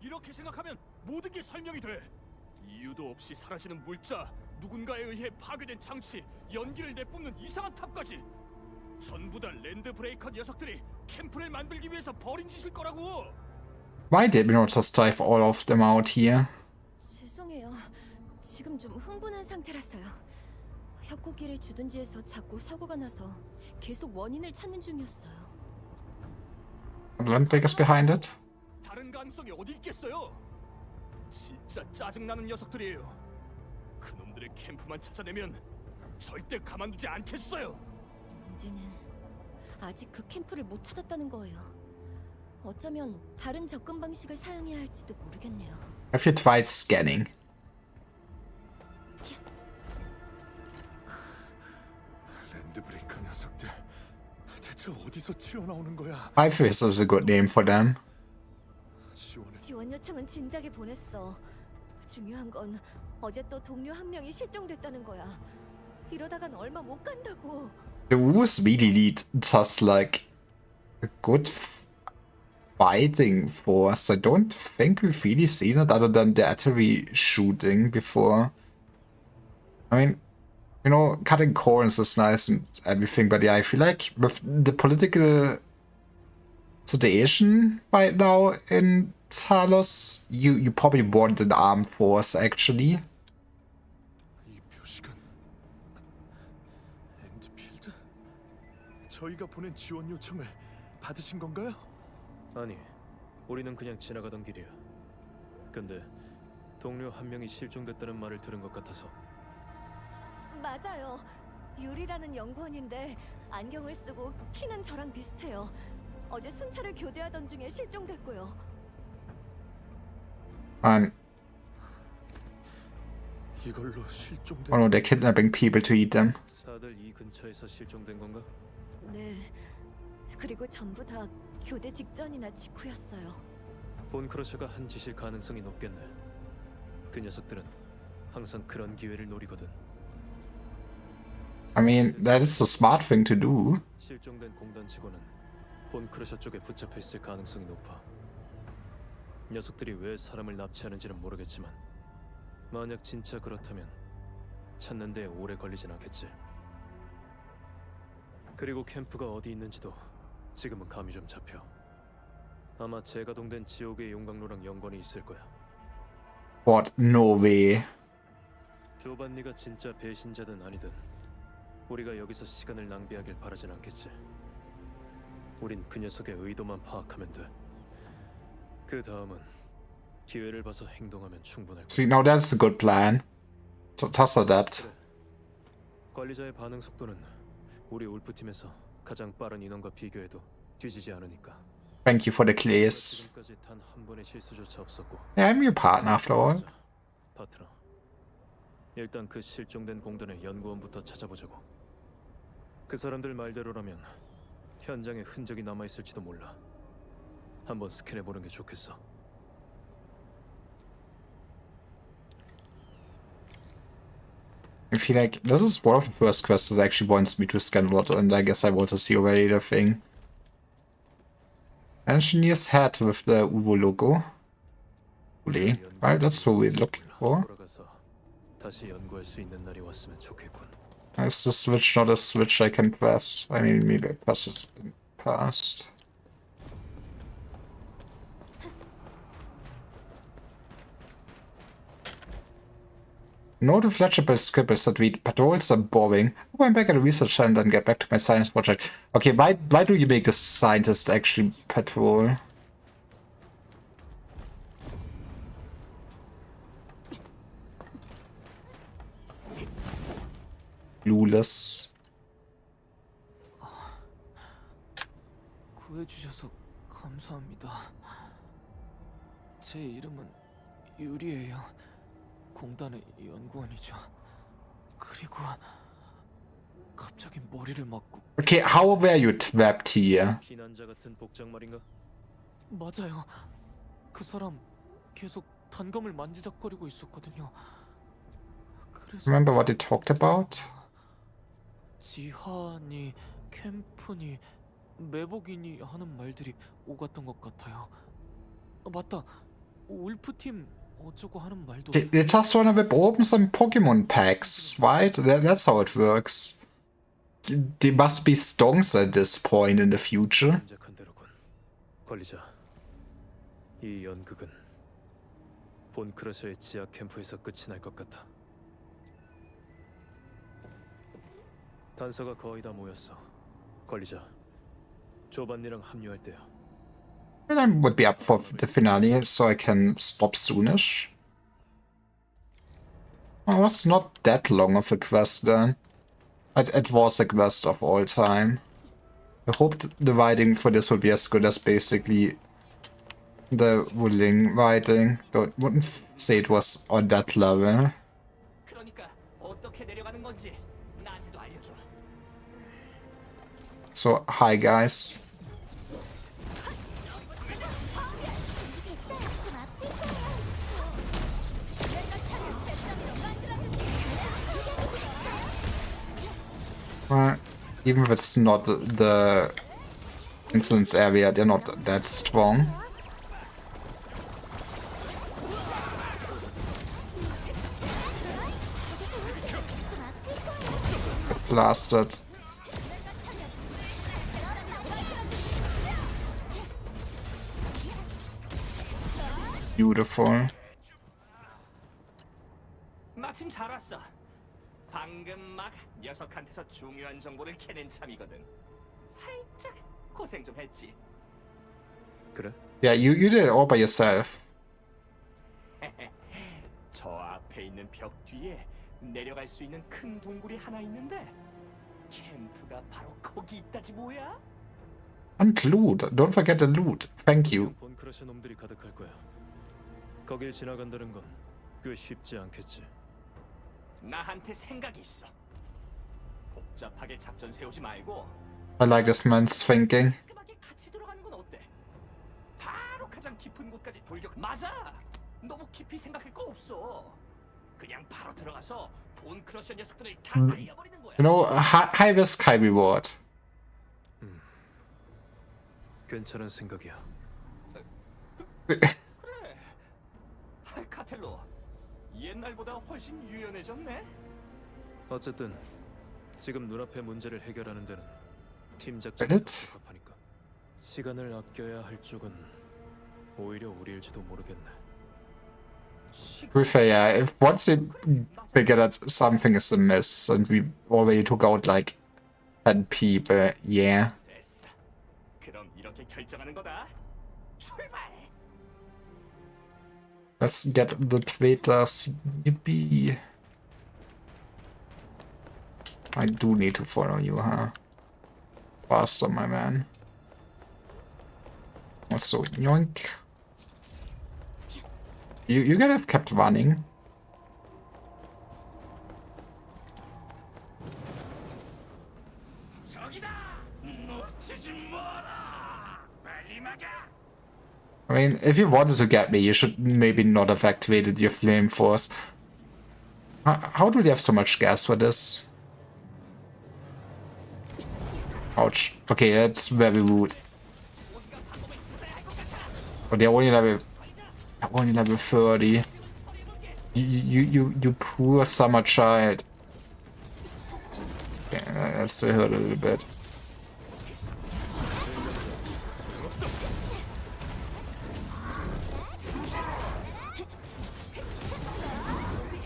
S7: 이렇게 생각하면 모든 게 설명이 돼. 이유도 없이 사라지는 물자, 누군가에 의해 파괴된 장치, 연기를 내뿜는 이상한 탑까지 전부 다 랜드 브레이커 녀석들이 캠프를 만들기 위해서 벌인 짓일 거라고.
S1: Why did we not just drive all of them out here?
S8: 죄송해요. 지금 좀 흥분한 상태라서요. 협곡길의 주둔지에서 자꾸 사고가 나서 계속 원인을 찾는 중이었어요.
S1: Landbreakers behind it?
S7: 다른 가능성이 어디 있겠어요?
S5: 진짜 짜증나는 녀석들이에요. 그놈들의 캠프만 찾아내면 절대 가만두지 않겠어요.
S8: 문제는 아직 그 캠프를 못 찾았다는 거예요. 어쩌면 다른 접근 방식을 사용해야 할지도 모르겠네요.
S1: Have you tried scanning?
S5: 랜드브레이커 녀석들 대체 어디서 튀어나오는 거야?
S1: Hyphus is a good name for them.
S5: 지원을
S8: 지원 요청은 진작에 보냈어. 중요한 건 어제 또 동료 한 명이 실종됐다는 거야. 이러다간 얼마 못 간다고.
S1: The Woos really need just like a good fighting force. I don't think we've really seen it other than the artillery shooting before. I mean, you know, cutting corners is nice and everything, but yeah, I feel like with the political situation right now in Talos, you probably want an armed force actually.
S5: 이 표식은 엔드필드? 저희가 보낸 지원 요청을 받으신 건가요? 아니, 우리는 그냥 지나가던 길이야. 근데 동료 한 명이 실종됐다는 말을 들은 것 같아서.
S8: 맞아요. 유리라는 연구원인데 안경을 쓰고 키는 저랑 비슷해요. 어제 순찰을 교대하던 중에 실종됐고요.
S1: And
S5: 이걸로 실종된.
S1: oh no, they're kidnapping people to eat them.
S5: 다들 이 근처에서 실종된 건가?
S8: 네. 그리고 전부 다 교대 직전이나 직후였어요.
S5: 본 크러셔가 한 짓일 가능성이 높겠네. 그 녀석들은 항상 그런 기회를 노리거든.
S1: I mean, that is a smart thing to do.
S5: 실종된 공단 직원은 본 크러셔 쪽에 붙잡혀 있을 가능성이 높아. 녀석들이 왜 사람을 납치하는지는 모르겠지만 만약 진짜 그렇다면 찾는 데 오래 걸리진 않겠지. 그리고 캠프가 어디 있는지도 지금은 감이 좀 잡혀. 아마 재가동된 지옥의 용광로랑 연관이 있을 거야.
S1: What? No way.
S5: 조반니가 진짜 배신자든 아니든 우리가 여기서 시간을 낭비하길 바라진 않겠지. 우린 그 녀석의 의도만 파악하면 돼. 그 다음은 기회를 봐서 행동하면 충분할 거야.
S1: See, now that's a good plan. So just adapt.
S5: 그래. 관리자의 반응 속도는 우리 울프팀에서 가장 빠른 인원과 비교해도 뒤지지 않으니까.
S1: Thank you for the clays.
S5: 지금까지 단 한 번의 실수조차 없었고.
S1: Yeah, I'm your partner after all.
S5: 파트너. 일단 그 실종된 공단의 연구원부터 찾아보자고. 그 사람들 말대로라면 현장에 흔적이 남아 있을지도 몰라. 한번 스캔해 보는 게 좋겠어.
S1: I feel like this is one of the first quests that actually wants me to scan a lot, and I guess I want to see already the thing. Engineer's hat with the Uvo logo. Ule. Well, that's what we're looking for.
S5: 돌아가서 다시 연구할 수 있는 날이 왔으면 좋겠군.
S1: Is the switch not a switch I can press? I mean, maybe I pressed it in the past. Note of legible scribbles that read patrols are boring. Go back at the research center and get back to my science project. Okay, why do you make the scientist actually patrol? Clueless.
S9: 구해주셔서 감사합니다. 제 이름은 유리예요. 공단의 연구원이죠. 그리고 갑자기 머리를 맞고.
S1: Okay, how were you trapped here?
S5: 피난자 같은 복장 말인가?
S9: 맞아요. 그 사람 계속 단검을 만지작거리고 있었거든요. 그래서
S1: Remember what they talked about?
S9: 지하니 캠프니 매복이니 하는 말들이 오갔던 것 같아요. 맞다. 울프팀 어쩌고 하는 말도.
S1: They just wanna whip open some Pokemon packs, right? That's how it works. They must be stonks at this point in the future.
S5: 짐작한 대로군. 관리자. 이 연극은 본 크러셔의 지하 캠프에서 끝이 날 것 같아. 단서가 거의 다 모였어. 관리자. 조반니랑 합류할 때야.
S1: And I would be up for the finale, so I can stop soonish. It was not that long of a quest then. It was a quest of all time. I hoped the writing for this would be as good as basically the Wuling writing. Though I wouldn't say it was on that level.
S7: 그러니까 어떻게 내려가는 건지 나한테도 알려줘.
S1: So, hi guys. Well, even if it's not the instance area, they're not that strong. Blasted. Beautiful.
S7: 마침 잘 왔어. 방금 막 녀석한테서 중요한 정보를 캐낸 참이거든. 살짝 고생 좀 했지.
S5: 그래?
S1: Yeah, you did it all by yourself.
S7: 저 앞에 있는 벽 뒤에 내려갈 수 있는 큰 동굴이 하나 있는데 캠프가 바로 거기 있다지 뭐야?
S1: And loot. Don't forget the loot. Thank you.
S5: 본 크러셔 놈들이 가득할 거야. 거길 지나간다는 건 꽤 쉽지 않겠지.
S7: 나한테 생각이 있어. 복잡하게 작전 세우지 말고
S1: I like this man's thinking.
S7: 깔끔하게 같이 들어가는 건 어때? 바로 가장 깊은 곳까지 돌격. 맞아. 너무 깊이 생각할 거 없어. 그냥 바로 들어가서 본 크러셔 녀석들을 다 날려버리는 거야.
S1: You know, high risk, high reward.
S5: 괜찮은 생각이야.
S7: 그래. 카텔로. 옛날보다 훨씬 유연해졌네.
S5: 어쨌든 지금 눈앞의 문제를 해결하는 데는 팀 작전이
S1: Reddit?
S5: 더 적합하니까. 시간을 아껴야 할 쪽은 오히려 우리일지도 모르겠네.
S1: To be fair, yeah, if once they figure that something is amiss and we already took out like 10 people, yeah.
S7: 됐어. 그럼 이렇게 결정하는 거다. 출발.
S1: Let's get the traitors. Yippee. I do need to follow you, huh? Faster, my man. Also, yoink. You could have kept running.
S7: 저기다. 놓치지 마라. 빨리 막아.
S1: I mean, if you wanted to get me, you should maybe not have activated your flame force. How do they have so much gas for this? Ouch. Okay, that's very rude. But they're only level 30. You poor summer child. Yeah, that still hurt a little bit.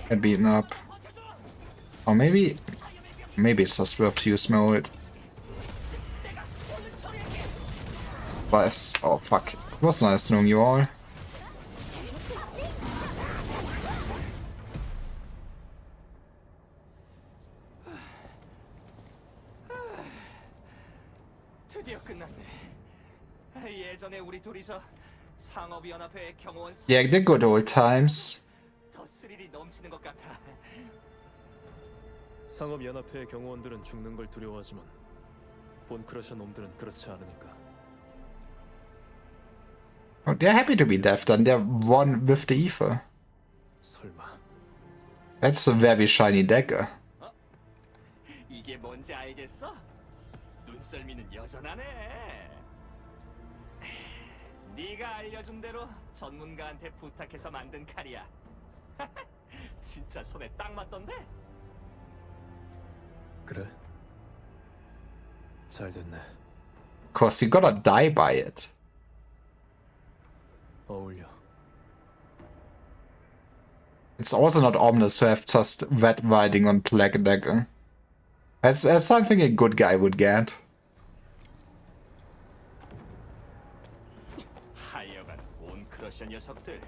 S1: Get beaten up. Or maybe it's just worth to use mold. But oh fuck. It was nice knowing you all.
S7: 드디어 끝났네. 예전에 우리 둘이서 상업위원회의 경호원
S1: Yeah, the good old times.
S7: 더 스릴이 넘치는 것 같아.
S5: 상업연합회의 경호원들은 죽는 걸 두려워하지만 본 크러셔 놈들은 그렇지 않으니까.
S1: Oh, they're happy to be left and they're one with the ether.
S5: 설마
S1: That's a very shiny dagger.
S7: 이게 뭔지 알겠어? 눈썰미는 여전하네. 네가 알려준 대로 전문가한테 부탁해서 만든 칼이야. 진짜 손에 딱 맞던데?
S5: 그래? 잘 됐네.
S1: Cause you gotta die by it.
S5: 어울려.
S1: It's also not ominous to have just red riding on black dagger. That's something a good guy would get.
S7: 하여간 온 크러셔 녀석들.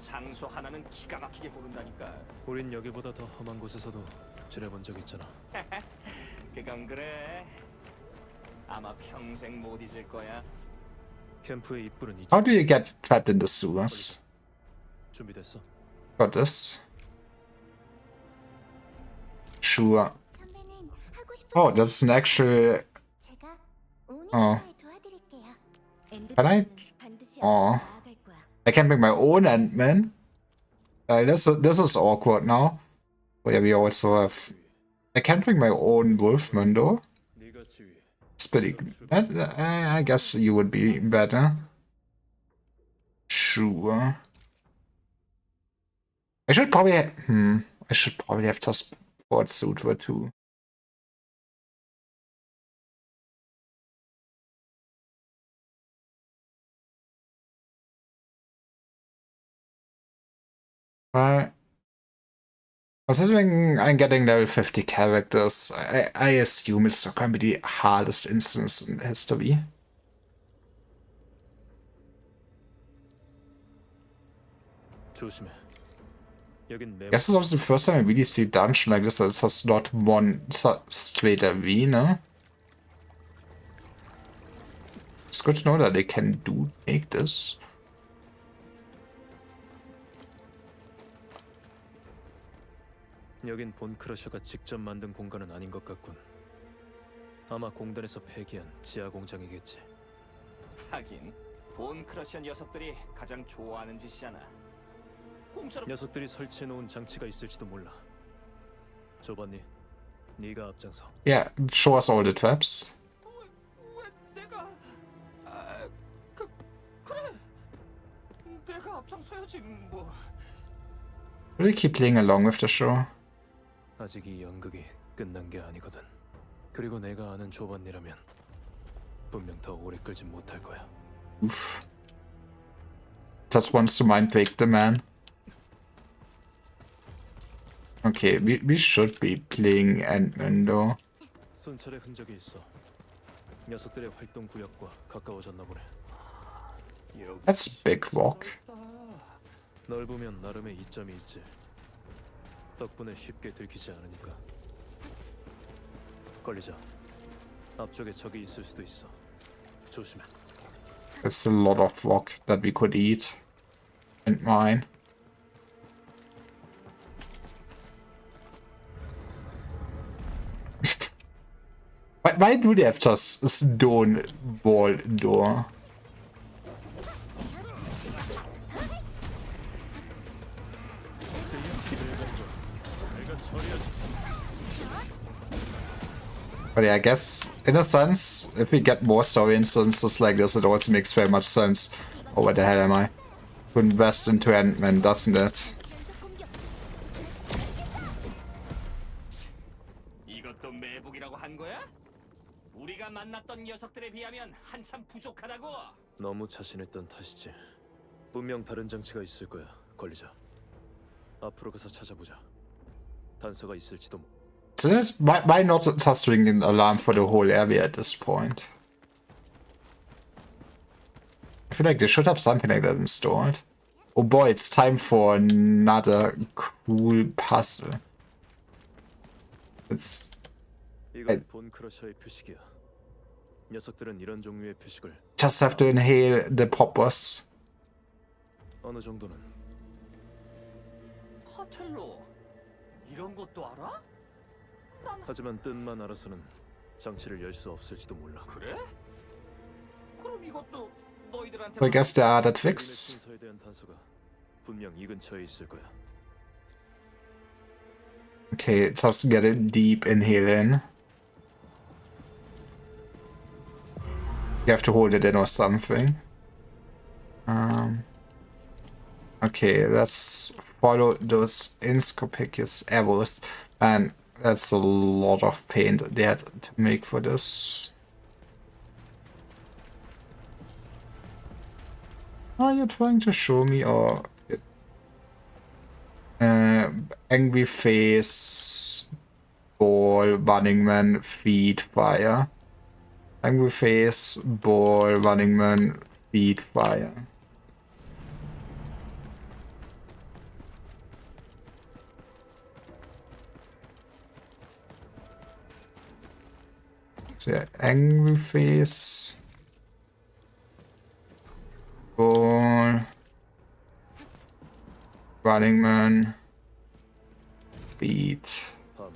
S7: 장소 하나는 기가 막히게 고른다니까.
S5: 우린 여기보다 더 험한 곳에서도 지내본 적 있잖아.
S7: 그건 그래. 아마 평생 못 잊을 거야.
S5: 캠프의 입구는 이쪽.
S1: How do you get trapped in the sewers?
S5: 준비됐어?
S1: Got this. Sure.
S4: 선배는 하고 싶은
S1: Oh, that's an actual.
S4: 제가 오늘
S1: 어.
S4: 도와드릴게요.
S1: Can I?
S2: 반드시
S1: 어.
S2: 나아갈 거야.
S1: I can make my own Ant-Man. This is awkward now. Oh yeah, we also have. I can bring my own Wolfman though.
S5: 네가 지휘.
S1: It's pretty. I guess you would be better. Sure. I should probably. I should probably have just bought Sutra too. Right. Considering I'm getting level 50 characters, I assume it's not going to be the hardest instance in history.
S5: 조심해. 여긴 내.
S1: Guess it's also the first time I really see a dungeon like this that has not one straight arena. It's good to know that they can make this.
S5: 여긴 본 크러셔가 직접 만든 공간은 아닌 것 같군. 아마 공단에서 폐기한 지하 공장이겠지.
S7: 하긴 본 크러셔 녀석들이 가장 좋아하는 짓이잖아. 공짜로
S5: 녀석들이 설치해 놓은 장치가 있을지도 몰라. 조반니, 네가 앞장서.
S1: Yeah, show us all the traps.
S7: 왜 내가 그래. 내가 앞장서야지 뭐.
S1: Really keep playing along with the show.
S5: 아직 이 연극이 끝난 게 아니거든. 그리고 내가 아는 조반니라면 분명 더 오래 끌진 못할 거야.
S1: Oof. Just wants to mind break the man. Okay, we should be playing Ant-Man though.
S5: 순찰의 흔적이 있어. 녀석들의 활동 구역과 가까워졌나 보네.
S1: That's a big rock.
S5: 넓으면 나름의 이점이 있지. 덕분에 쉽게 들키지 않으니까. 걸리자. 앞쪽에 적이 있을 수도 있어. 조심해.
S1: That's a lot of rock that we could eat and mine. Why do they have just a stone wall door? But yeah, I guess, in a sense, if we get more story instances like this, it also makes very much sense. Oh, where the hell am I? To invest into Ant-Man, doesn't it?
S7: 이것도 매복이라고 한 거야? 우리가 만났던 녀석들에 비하면 한참 부족하다고.
S5: 너무 자신했던 탓이지. 분명 다른 장치가 있을 거야. 걸리자. 앞으로 가서 찾아보자. 단서가 있을지도 모.
S1: So why not just ring an alarm for the whole area at this point? I feel like they should have something like that installed. Oh boy, it's time for another cool puzzle. It's
S5: 이건 본 크러셔의 표식이야. 녀석들은 이런 종류의 표식을
S1: just have to inhale the poppers.
S5: 어느 정도는.
S7: 카텔로 이런 것도 알아?
S5: 하지만 뜻만 알아서는 장치를 열 수 없을지도 몰라.
S7: 그래? 그럼 이것도 너희들한테
S1: So I guess there are that
S5: 자기네
S1: fix.
S5: 순서에 대한 단서가 분명 이 근처에 있을 거야.
S1: Okay, just get a deep inhale in. You have to hold it in or something. Okay, let's follow those inconspicuous arrows. And that's a lot of paint they had to make for this. Are you trying to show me or angry face, ball, running man, feed, fire. Angry face, ball, running man, feed, fire. The angry face. Ball. Running man. Beat.
S5: 밤,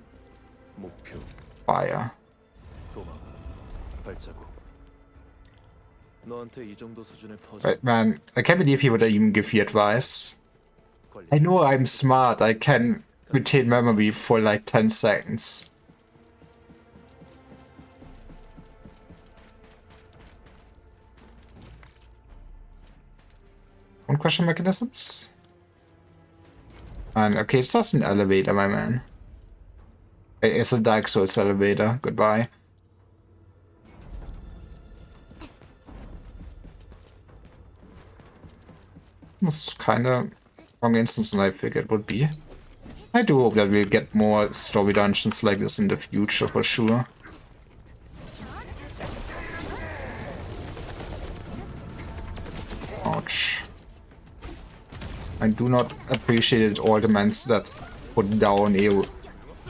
S5: 목표,
S1: Fire.
S5: 도망, 발자국. 너한테 이 정도 수준의 퍼즐
S1: Right, man, I can't believe he would even give you advice.
S5: 관리.
S1: I know I'm smart. I can retain memory for like 10 seconds. One question mechanisms? And okay, it's just an elevator, my man. It's a Dark Souls elevator. Goodbye. It's kind of wrong instance than I figured it would be. I do hope that we'll get more story dungeons like this in the future for sure. Ouch. I do not appreciate all the mans that put down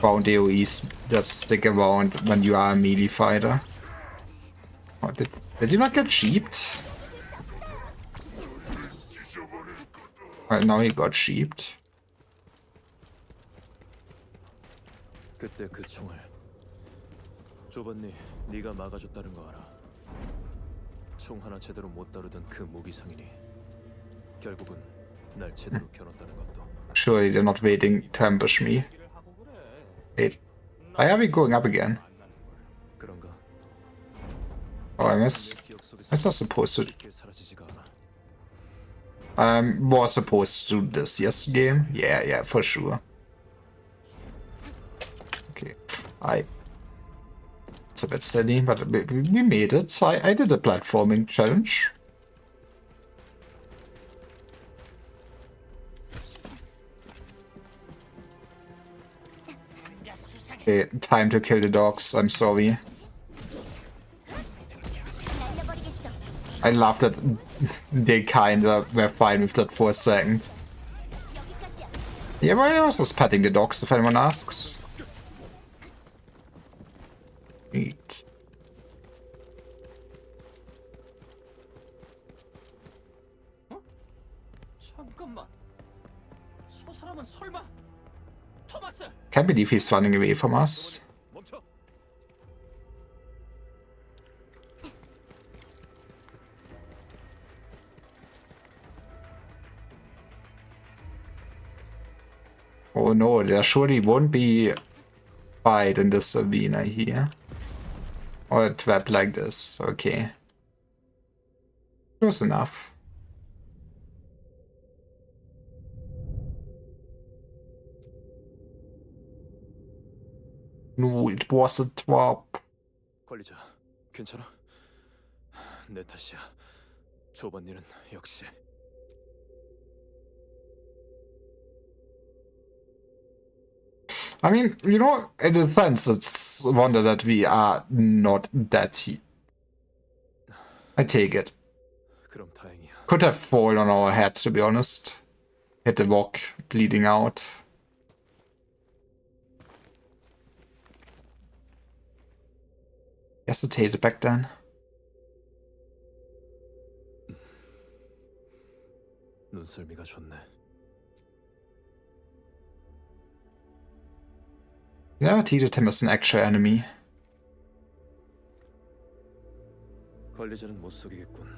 S1: round AoEs that stick around when you are a melee fighter. Oh, did you not get sheeped? Now he got sheeped.
S5: 그때 그 총을 조반니 네가 막아줬다는 거 알아. 총 하나 제대로 못 다루던 그 무기 상인이 결국은 날 제대로 겨눴다는 것도.
S1: Surely they're not waiting to ambush me. Wait, why are we going up again?
S5: 그런가?
S1: Oh, I miss.
S5: 기억 속에서
S1: I was supposed to.
S5: 쉽게 사라지지가 않아.
S1: Was supposed to do this, yes, game? Yeah, for sure. Okay, it's a bit silly, but we made it. I did a platforming challenge. Okay, time to kill the dogs. I'm sorry. I love that they kinda were fine with that for a second. Yeah, but I was just petting the dogs, if anyone asks. Neat.
S7: 잠깐만. 저 사람은 설마 토마스?
S1: Can't believe he's running away from us.
S5: 멈춰.
S1: Oh no, there surely won't be fight in this arena here. Or a trap like this, okay. Close enough. No, it was a trap.
S5: 관리자, 괜찮아? 내 탓이야. 조반니는 역시.
S1: I mean, you know, in a sense, it's a wonder that we are not that heat. I take it.
S5: 그럼 다행이야.
S1: Could have fallen on our head, to be honest. Hit the rock, bleeding out. Hesitated back then.
S5: 눈썰미가 좋네.
S1: Never treated him as an actual enemy.
S5: 관리자는 못 속이겠군.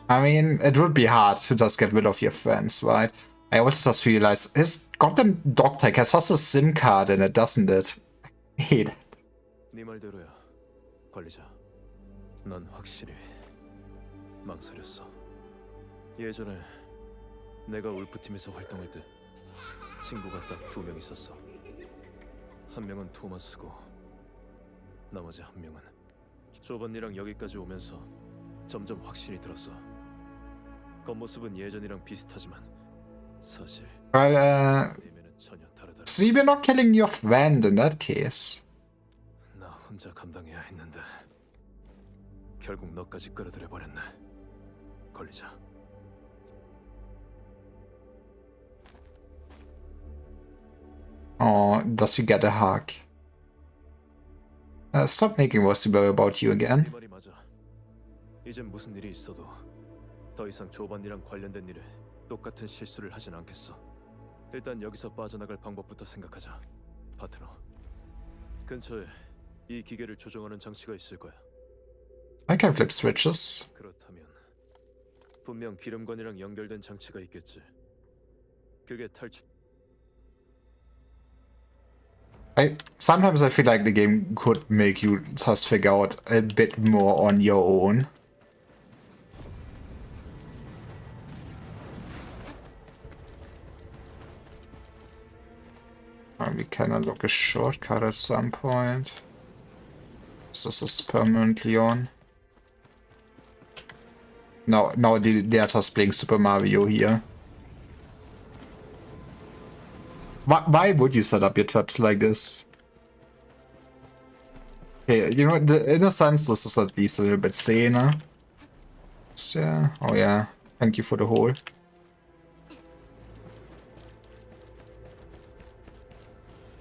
S1: I mean, it would be hard to just get rid of your friends, right? I also just realized his goddamn dog tag has also a SIM card in it, doesn't it? I hate it.
S5: 네 말대로야, 관리자. 넌 확실히 망설였어. 예전에 내가 울프팀에서 활동할 때 친구가 딱 2명 있었어. 한 명은 토마스고 나머지 한 명은 조반니랑 여기까지 오면서 점점 확신이 들었어. 겉모습은 예전이랑 비슷하지만 사실
S1: Well,
S5: 내면은 전혀 다르더라.
S1: see, we're not killing your friend in that case.
S5: 나 혼자 감당해야 했는데 결국 너까지 끌어들여 버렸네. 관리자.
S1: Oh, does he get a hug? Stop making Rossiber about you
S5: 네
S1: again.
S5: 말이 맞아. 이젠 무슨 일이 있어도 더 이상 조반이랑 관련된 일에 똑같은 실수를 하진 않겠어. 일단 여기서 빠져나갈 방법부터 생각하자. 파트너. 근처에 이 기계를 조정하는 장치가 있을 거야.
S1: I can flip switches.
S5: 그렇다면 분명 기름관이랑 연결된 장치가 있겠지. 그게 탈출.
S1: Sometimes I feel like the game could make you just figure out a bit more on your own. We can unlock a shortcut at some point. This is permanently on. Now they're just playing Super Mario here. Why would you set up your traps like this? Okay, you know, in a sense, this is at least a little bit saner. So, oh yeah, thank you for the hole.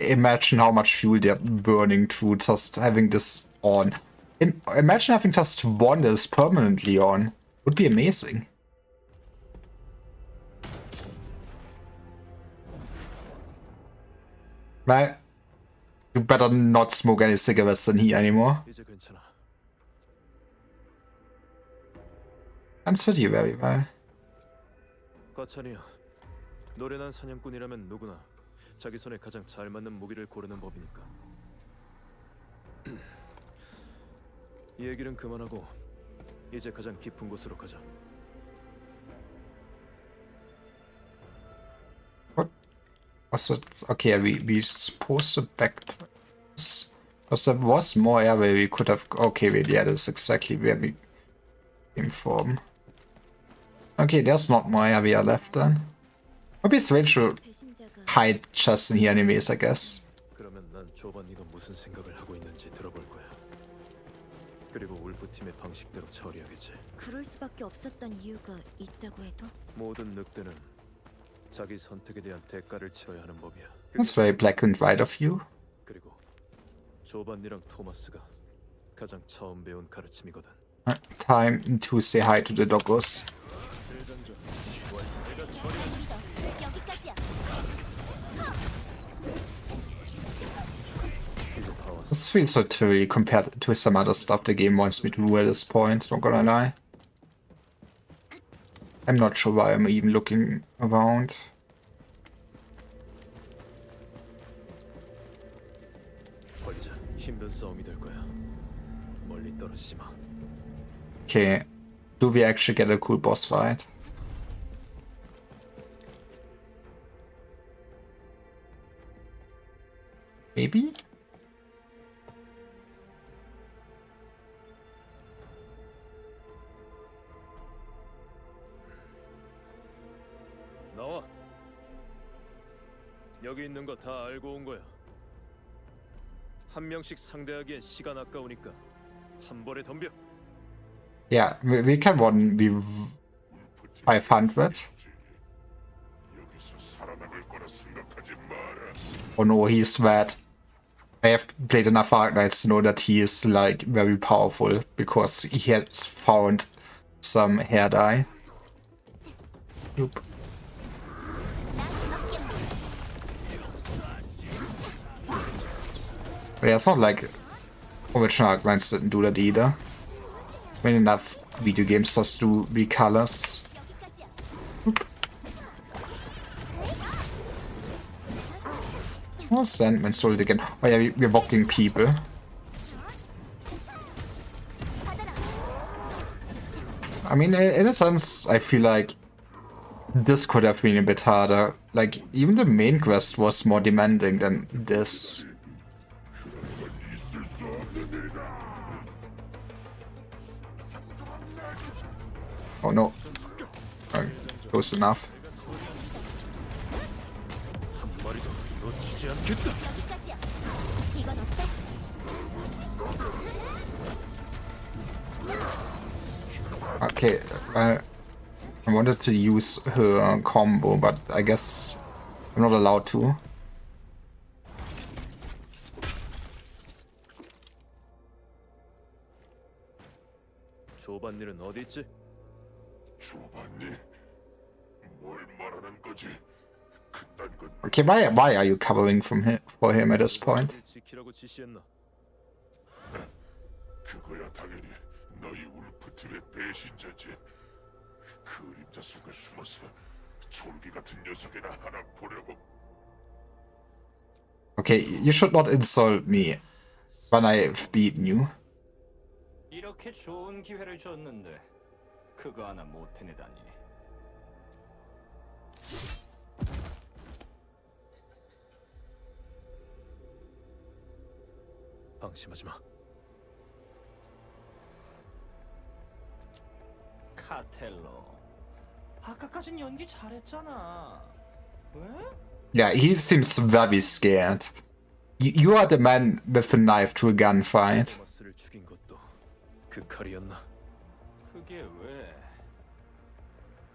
S1: Imagine how much fuel they're burning through just having this on. Imagine having just one that is permanently on. Would be amazing. Well, you better not smoke any cigarettes in here anymore.
S5: 이제 괜찮아.
S1: Thanks for you very well.
S5: 과찬이야. 노련한 사냥꾼이라면 누구나 자기 손에 가장 잘 맞는 무기를 고르는 법이니까. 이 얘기는 그만하고 이제 가장 깊은 곳으로 가자.
S1: Was it okay? We supposed to backtrack because there was more area where we could have. Okay, wait, yeah, that's exactly where we came from. Okay, there's not more area left then. Would be strange to
S8: 배신자가
S1: hide chests in here anyways, I guess.
S5: 그러면 난 조반니가 무슨 생각을 하고 있는지 들어볼 거야. 그리고 울프 팀의 방식대로 처리하겠지.
S8: 그럴 수밖에 없었던 이유가 있다고 해도
S5: 모든 늑대는 자기 선택에 대한 대가를 치러야 하는 법이야.
S1: That's very black and white of you.
S5: 그리고 조반니랑 토마스가 가장 처음 배운 가르침이거든.
S1: Time to say hi to the doggos.
S4: 여기까지야.
S5: 이제 다 왔어.
S1: This feels so trivial compared to some other stuff the game wants me to do at this point, not gonna lie. I'm not sure why I'm even looking around.
S5: 버리자. 힘든 싸움이 될 거야. 멀리 떨어지지 마.
S1: Okay, do we actually get a cool boss fight? Maybe?
S5: 나와. 여기 있는 거 다 알고 온 거야. 한 명씩 상대하기엔 시간 아까우니까 한 번에 덤벼.
S1: Yeah, we can one be 500. Oh no, he's bad. I have played enough Ark Knights to know that he is like very powerful because he has found some hair dye. Oop. Yeah, it's not like original Ark Knights didn't do that either. I mean, enough video games just do the colors. Oop. Oh, Sandman stole it again. Oh yeah, we're walking people. I mean, in a sense, I feel like this could have been a bit harder. Like, even the main quest was more demanding than this. Oh no. Close enough.
S5: 한 마리도 놓치지 않겠다.
S4: 여기까지야. 이건 어때?
S1: Okay, I wanted to use her combo, but I guess I'm not allowed to.
S5: 조반일은 어디 있지?
S10: 조반니? 뭘 말하는 거지? 그딴 건
S1: Okay, why are you covering for him at this point?
S5: 조반일을 지키라고 지시했나?
S10: 그거야 당연히 너희 울프팀의 배신자지. 그림자 속에 숨어서 졸기 같은 녀석이나 하나 보려고.
S1: Okay, you should not insult me when I've beaten you.
S7: 이렇게 좋은 기회를 줬는데 그거 하나 못 해내다니.
S5: 방심하지 마.
S7: 카텔로. 아까까진 연기 잘했잖아. 왜?
S1: Yeah, he seems very scared. You are the man with a knife to a gunfight.
S5: 토마스를 죽인 것도 그 칼이었나?
S7: 그게 왜?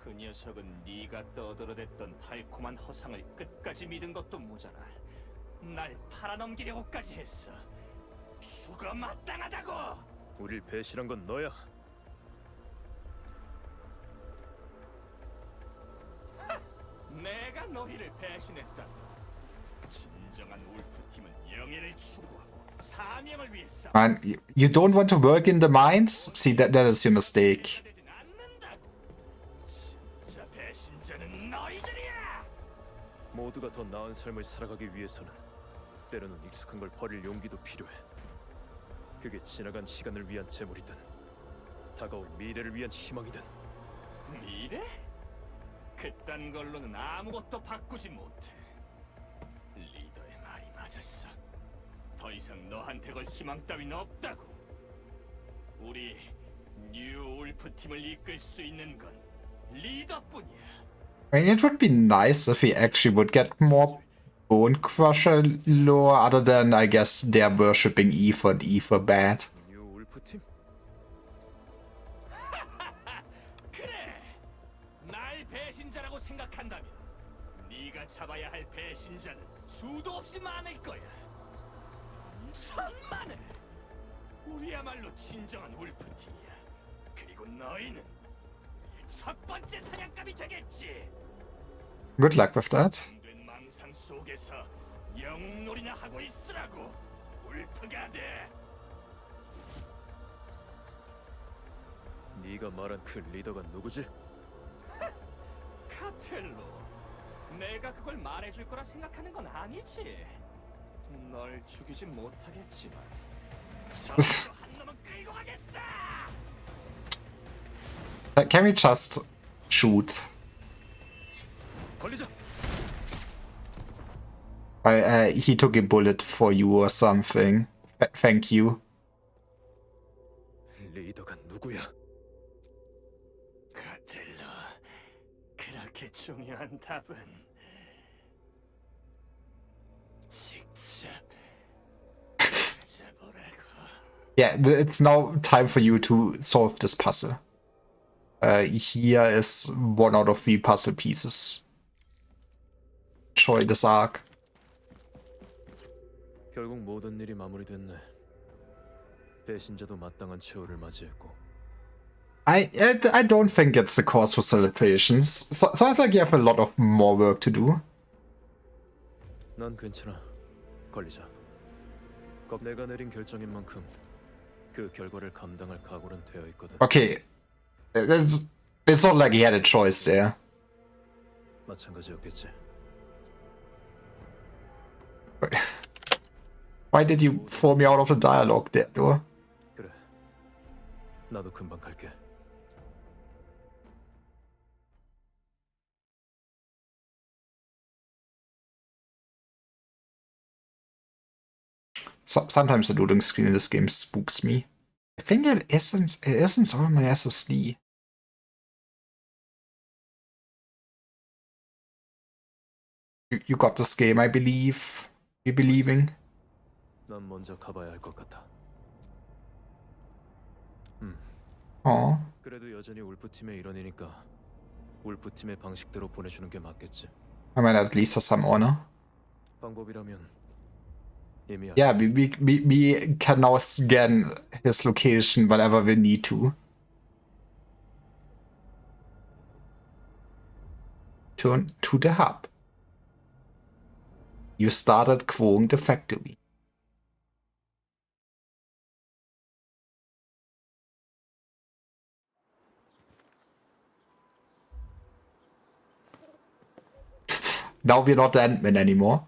S7: 그 녀석은 네가 떠들어댔던 달콤한 허상을 끝까지 믿은 것도 모자라. 날 팔아넘기려고까지 했어. 죽어 마땅하다고.
S5: 우릴 배신한 건 너야.
S7: 내가 너희를 배신했다. 진정한 울프팀은 영예를 추구하고 사명을 위해 싸워.
S1: Man, you don't want to work in the mines? See, that is your mistake.
S7: 되진 않는다고. 진짜 배신자는 너희들이야.
S5: 모두가 더 나은 삶을 살아가기 위해서는 때로는 익숙한 걸 버릴 용기도 필요해. 그게 지나간 시간을 위한 재물이든 다가올 미래를 위한 희망이든.
S7: 미래? 그딴 걸로는 아무것도 바꾸지 못해. 리더의 말이 맞았어. 더 이상 너한테 걸 희망 따윈 없다고. 우리 뉴 울프 팀을 이끌 수 있는 건 리더뿐이야.
S1: I mean, it would be nice if he actually would get more Bone Crusher lore, other than, I guess, they're worshipping Ether and Ether bad.
S5: 뉴 울프팀?
S7: 그래. 날 배신자라고 생각한다면 네가 잡아야 할 배신자는 수도 없이 많을 거야. 천만을. 우리야말로 진정한 울프팀이야. 그리고 너희는 첫 번째 사냥감이 되겠지.
S1: Good luck with that.
S7: 된 망상 속에서 영웅놀이나 하고 있으라고. 울프가 돼.
S5: 네가 말한 그 리더가 누구지?
S7: 카텔로. 내가 그걸 말해줄 거라 생각하는 건 아니지. 널 죽이진 못하겠지만 저기로 한 놈은 끌고 가겠어.
S1: Can we just shoot?
S5: 걸리자.
S1: He took a bullet for you or something. Thank you.
S5: 리더가 누구야?
S7: 카텔로. 그렇게 중요한 답은 직접 찾아보라고.
S1: Yeah, it's now time for you to solve this puzzle. Here is one out of 3 puzzle pieces. Enjoy this arc.
S5: 결국 모든 일이 마무리됐네. 배신자도 마땅한 최후를 맞이했고.
S1: I don't think it's the cause for celebrations. Sounds like you have a lot of more work to do.
S5: 난 괜찮아. 걸리자. 내가 내린 결정인 만큼 그 결과를 감당할 각오는 되어 있거든.
S1: Okay, it's not like he had a choice there.
S5: 마찬가지였겠지.
S1: Why did you throw me out of the dialogue there, though?
S5: 그래. 나도 금방 갈게.
S1: Sometimes the loading screen in this game spooks me. I think it isn't on my SSD. You got this game, I believe. You believing?
S5: 난 먼저 가봐야 할 것 같아.
S1: Oh.
S5: 그래도 여전히 울프팀의 일원이니까 울프팀의 방식대로 보내주는 게 맞겠지.
S1: I mean, at least has some honor.
S5: 방법이라면 이미
S1: Yeah, we can now scan his location whenever we need to. Return to the hub. You started growing the factory. Now we're not the Ant-Man anymore.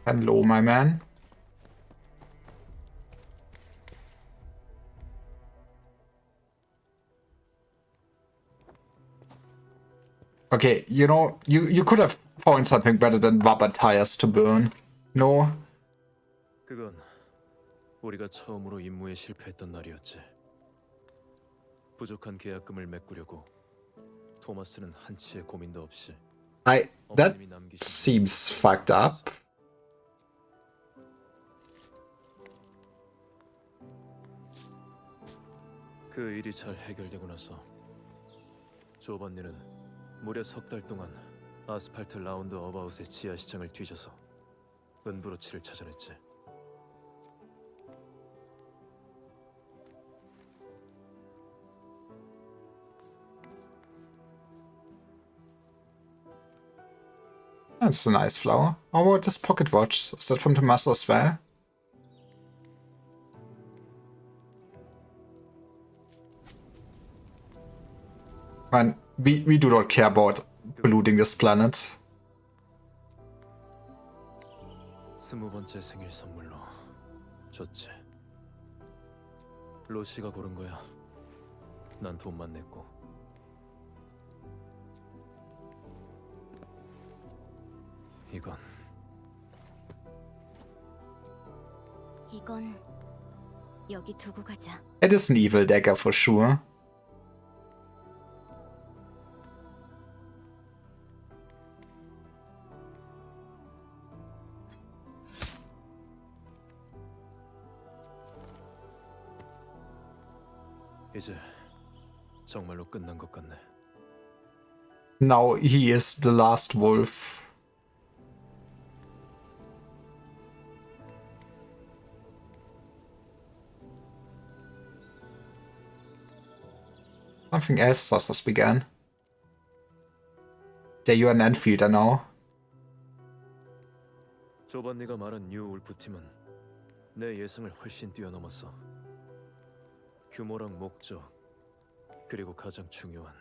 S1: Hello, my man. Okay, you know, you could have found something better than rubber tires to burn. No?
S5: 그건 우리가 처음으로 임무에 실패했던 날이었지. 부족한 계약금을 메꾸려고 토마스는 한치의 고민도 없이
S1: That
S5: 어머님이 남기신
S1: seems fucked up.
S5: 그 일이 잘 해결되고 나서 조반니는 무려 3달 동안 아스팔트 라운드 어바웃의 지하 시장을 뒤져서 은브로치를 찾아냈지.
S1: That's a nice flower. How about this pocket watch? Is that from the master as well? Man, we do not care about polluting this planet.
S5: 20번째 생일 선물로 줬지. 로시가 고른 거야. 난 돈만 냈고. 이건
S2: 이건 여기 두고 가자.
S1: It is an evil dagger for sure.
S5: 이제 정말로 끝난 것 같네.
S1: Now he is the last wolf. Nothing else has begun. Yeah, you're an Enfielder now.
S5: 조반니가 말한 뉴 울프 팀은 내 예상을 훨씬 뛰어넘었어. 규모랑 목적, 그리고 가장 중요한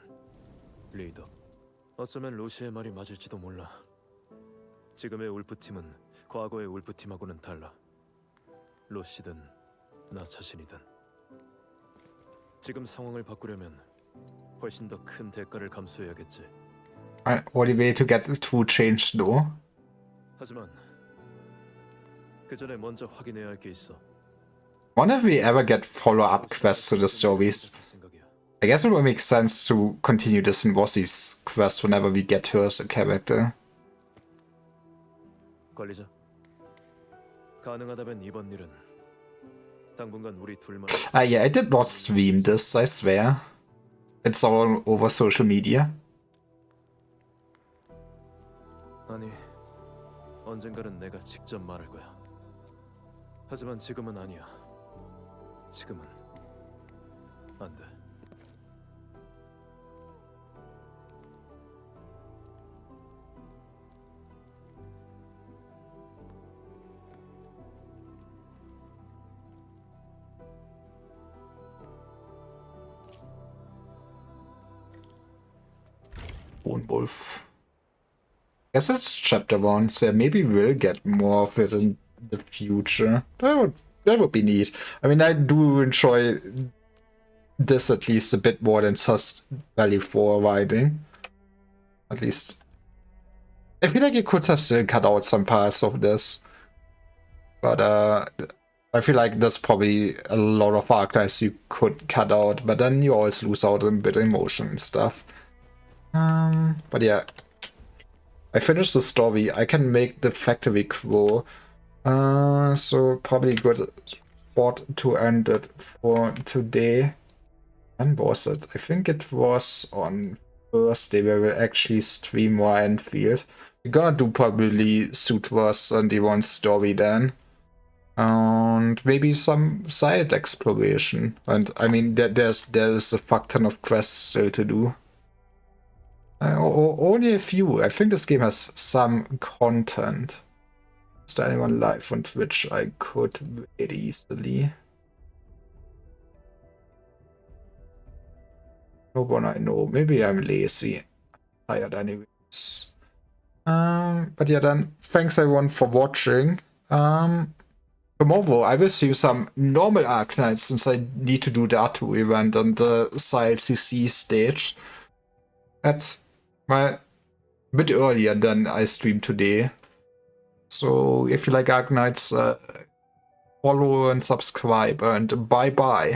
S5: 리더. 어쩌면 로시의 말이 맞을지도 몰라. 지금의 울프 팀은 과거의 울프 팀하고는 달라. 로시든 나 자신이든. 지금 상황을 바꾸려면 훨씬 더 큰 대가를 감수해야겠지.
S1: What a way to get to change though.
S5: 하지만 그 전에 먼저 확인해야 할 게 있어.
S1: Wonder if we ever get follow-up quests to the stories.
S5: 생각이야.
S1: I guess it will make sense to continue this in Wossie's quest whenever we get her as a character.
S5: 관리자. 가능하다면 이번 일은 당분간 우리 둘만.
S1: Yeah, I did not stream this, I swear. It's all over social media.
S5: 아니, 언젠가는 내가 직접 말할 거야. 하지만 지금은 아니야. 지금은 안 돼.
S1: Lone Wolf. Guess it's chapter 1, so maybe we'll get more of it in the future. That would be neat. I mean, I do enjoy this at least a bit more than just Valley 4 riding. At least. I feel like you could have still cut out some parts of this. But I feel like there's probably a lot of archives you could cut out, but then you always lose out a bit of emotion and stuff. But yeah. I finished the story. I can make the factory grow. So probably good spot to end it for today. When was it? I think it was on Thursday where we'll actually stream more Enfield. We're gonna do probably Sutras and Yvonne's story then. And maybe some side exploration. And I mean, there's a fuck ton of quests still to do. Only a few. I think this game has some content. Is there anyone live on Twitch I could very easily? No one I know. Maybe I'm lazy. Tired anyways. But yeah, then thanks everyone for watching. Tomorrow I will see some normal Arknights since I need to do the Atu event and the CC stage at a bit earlier than I streamed today. So if you like Arknights, follow and subscribe, and bye bye.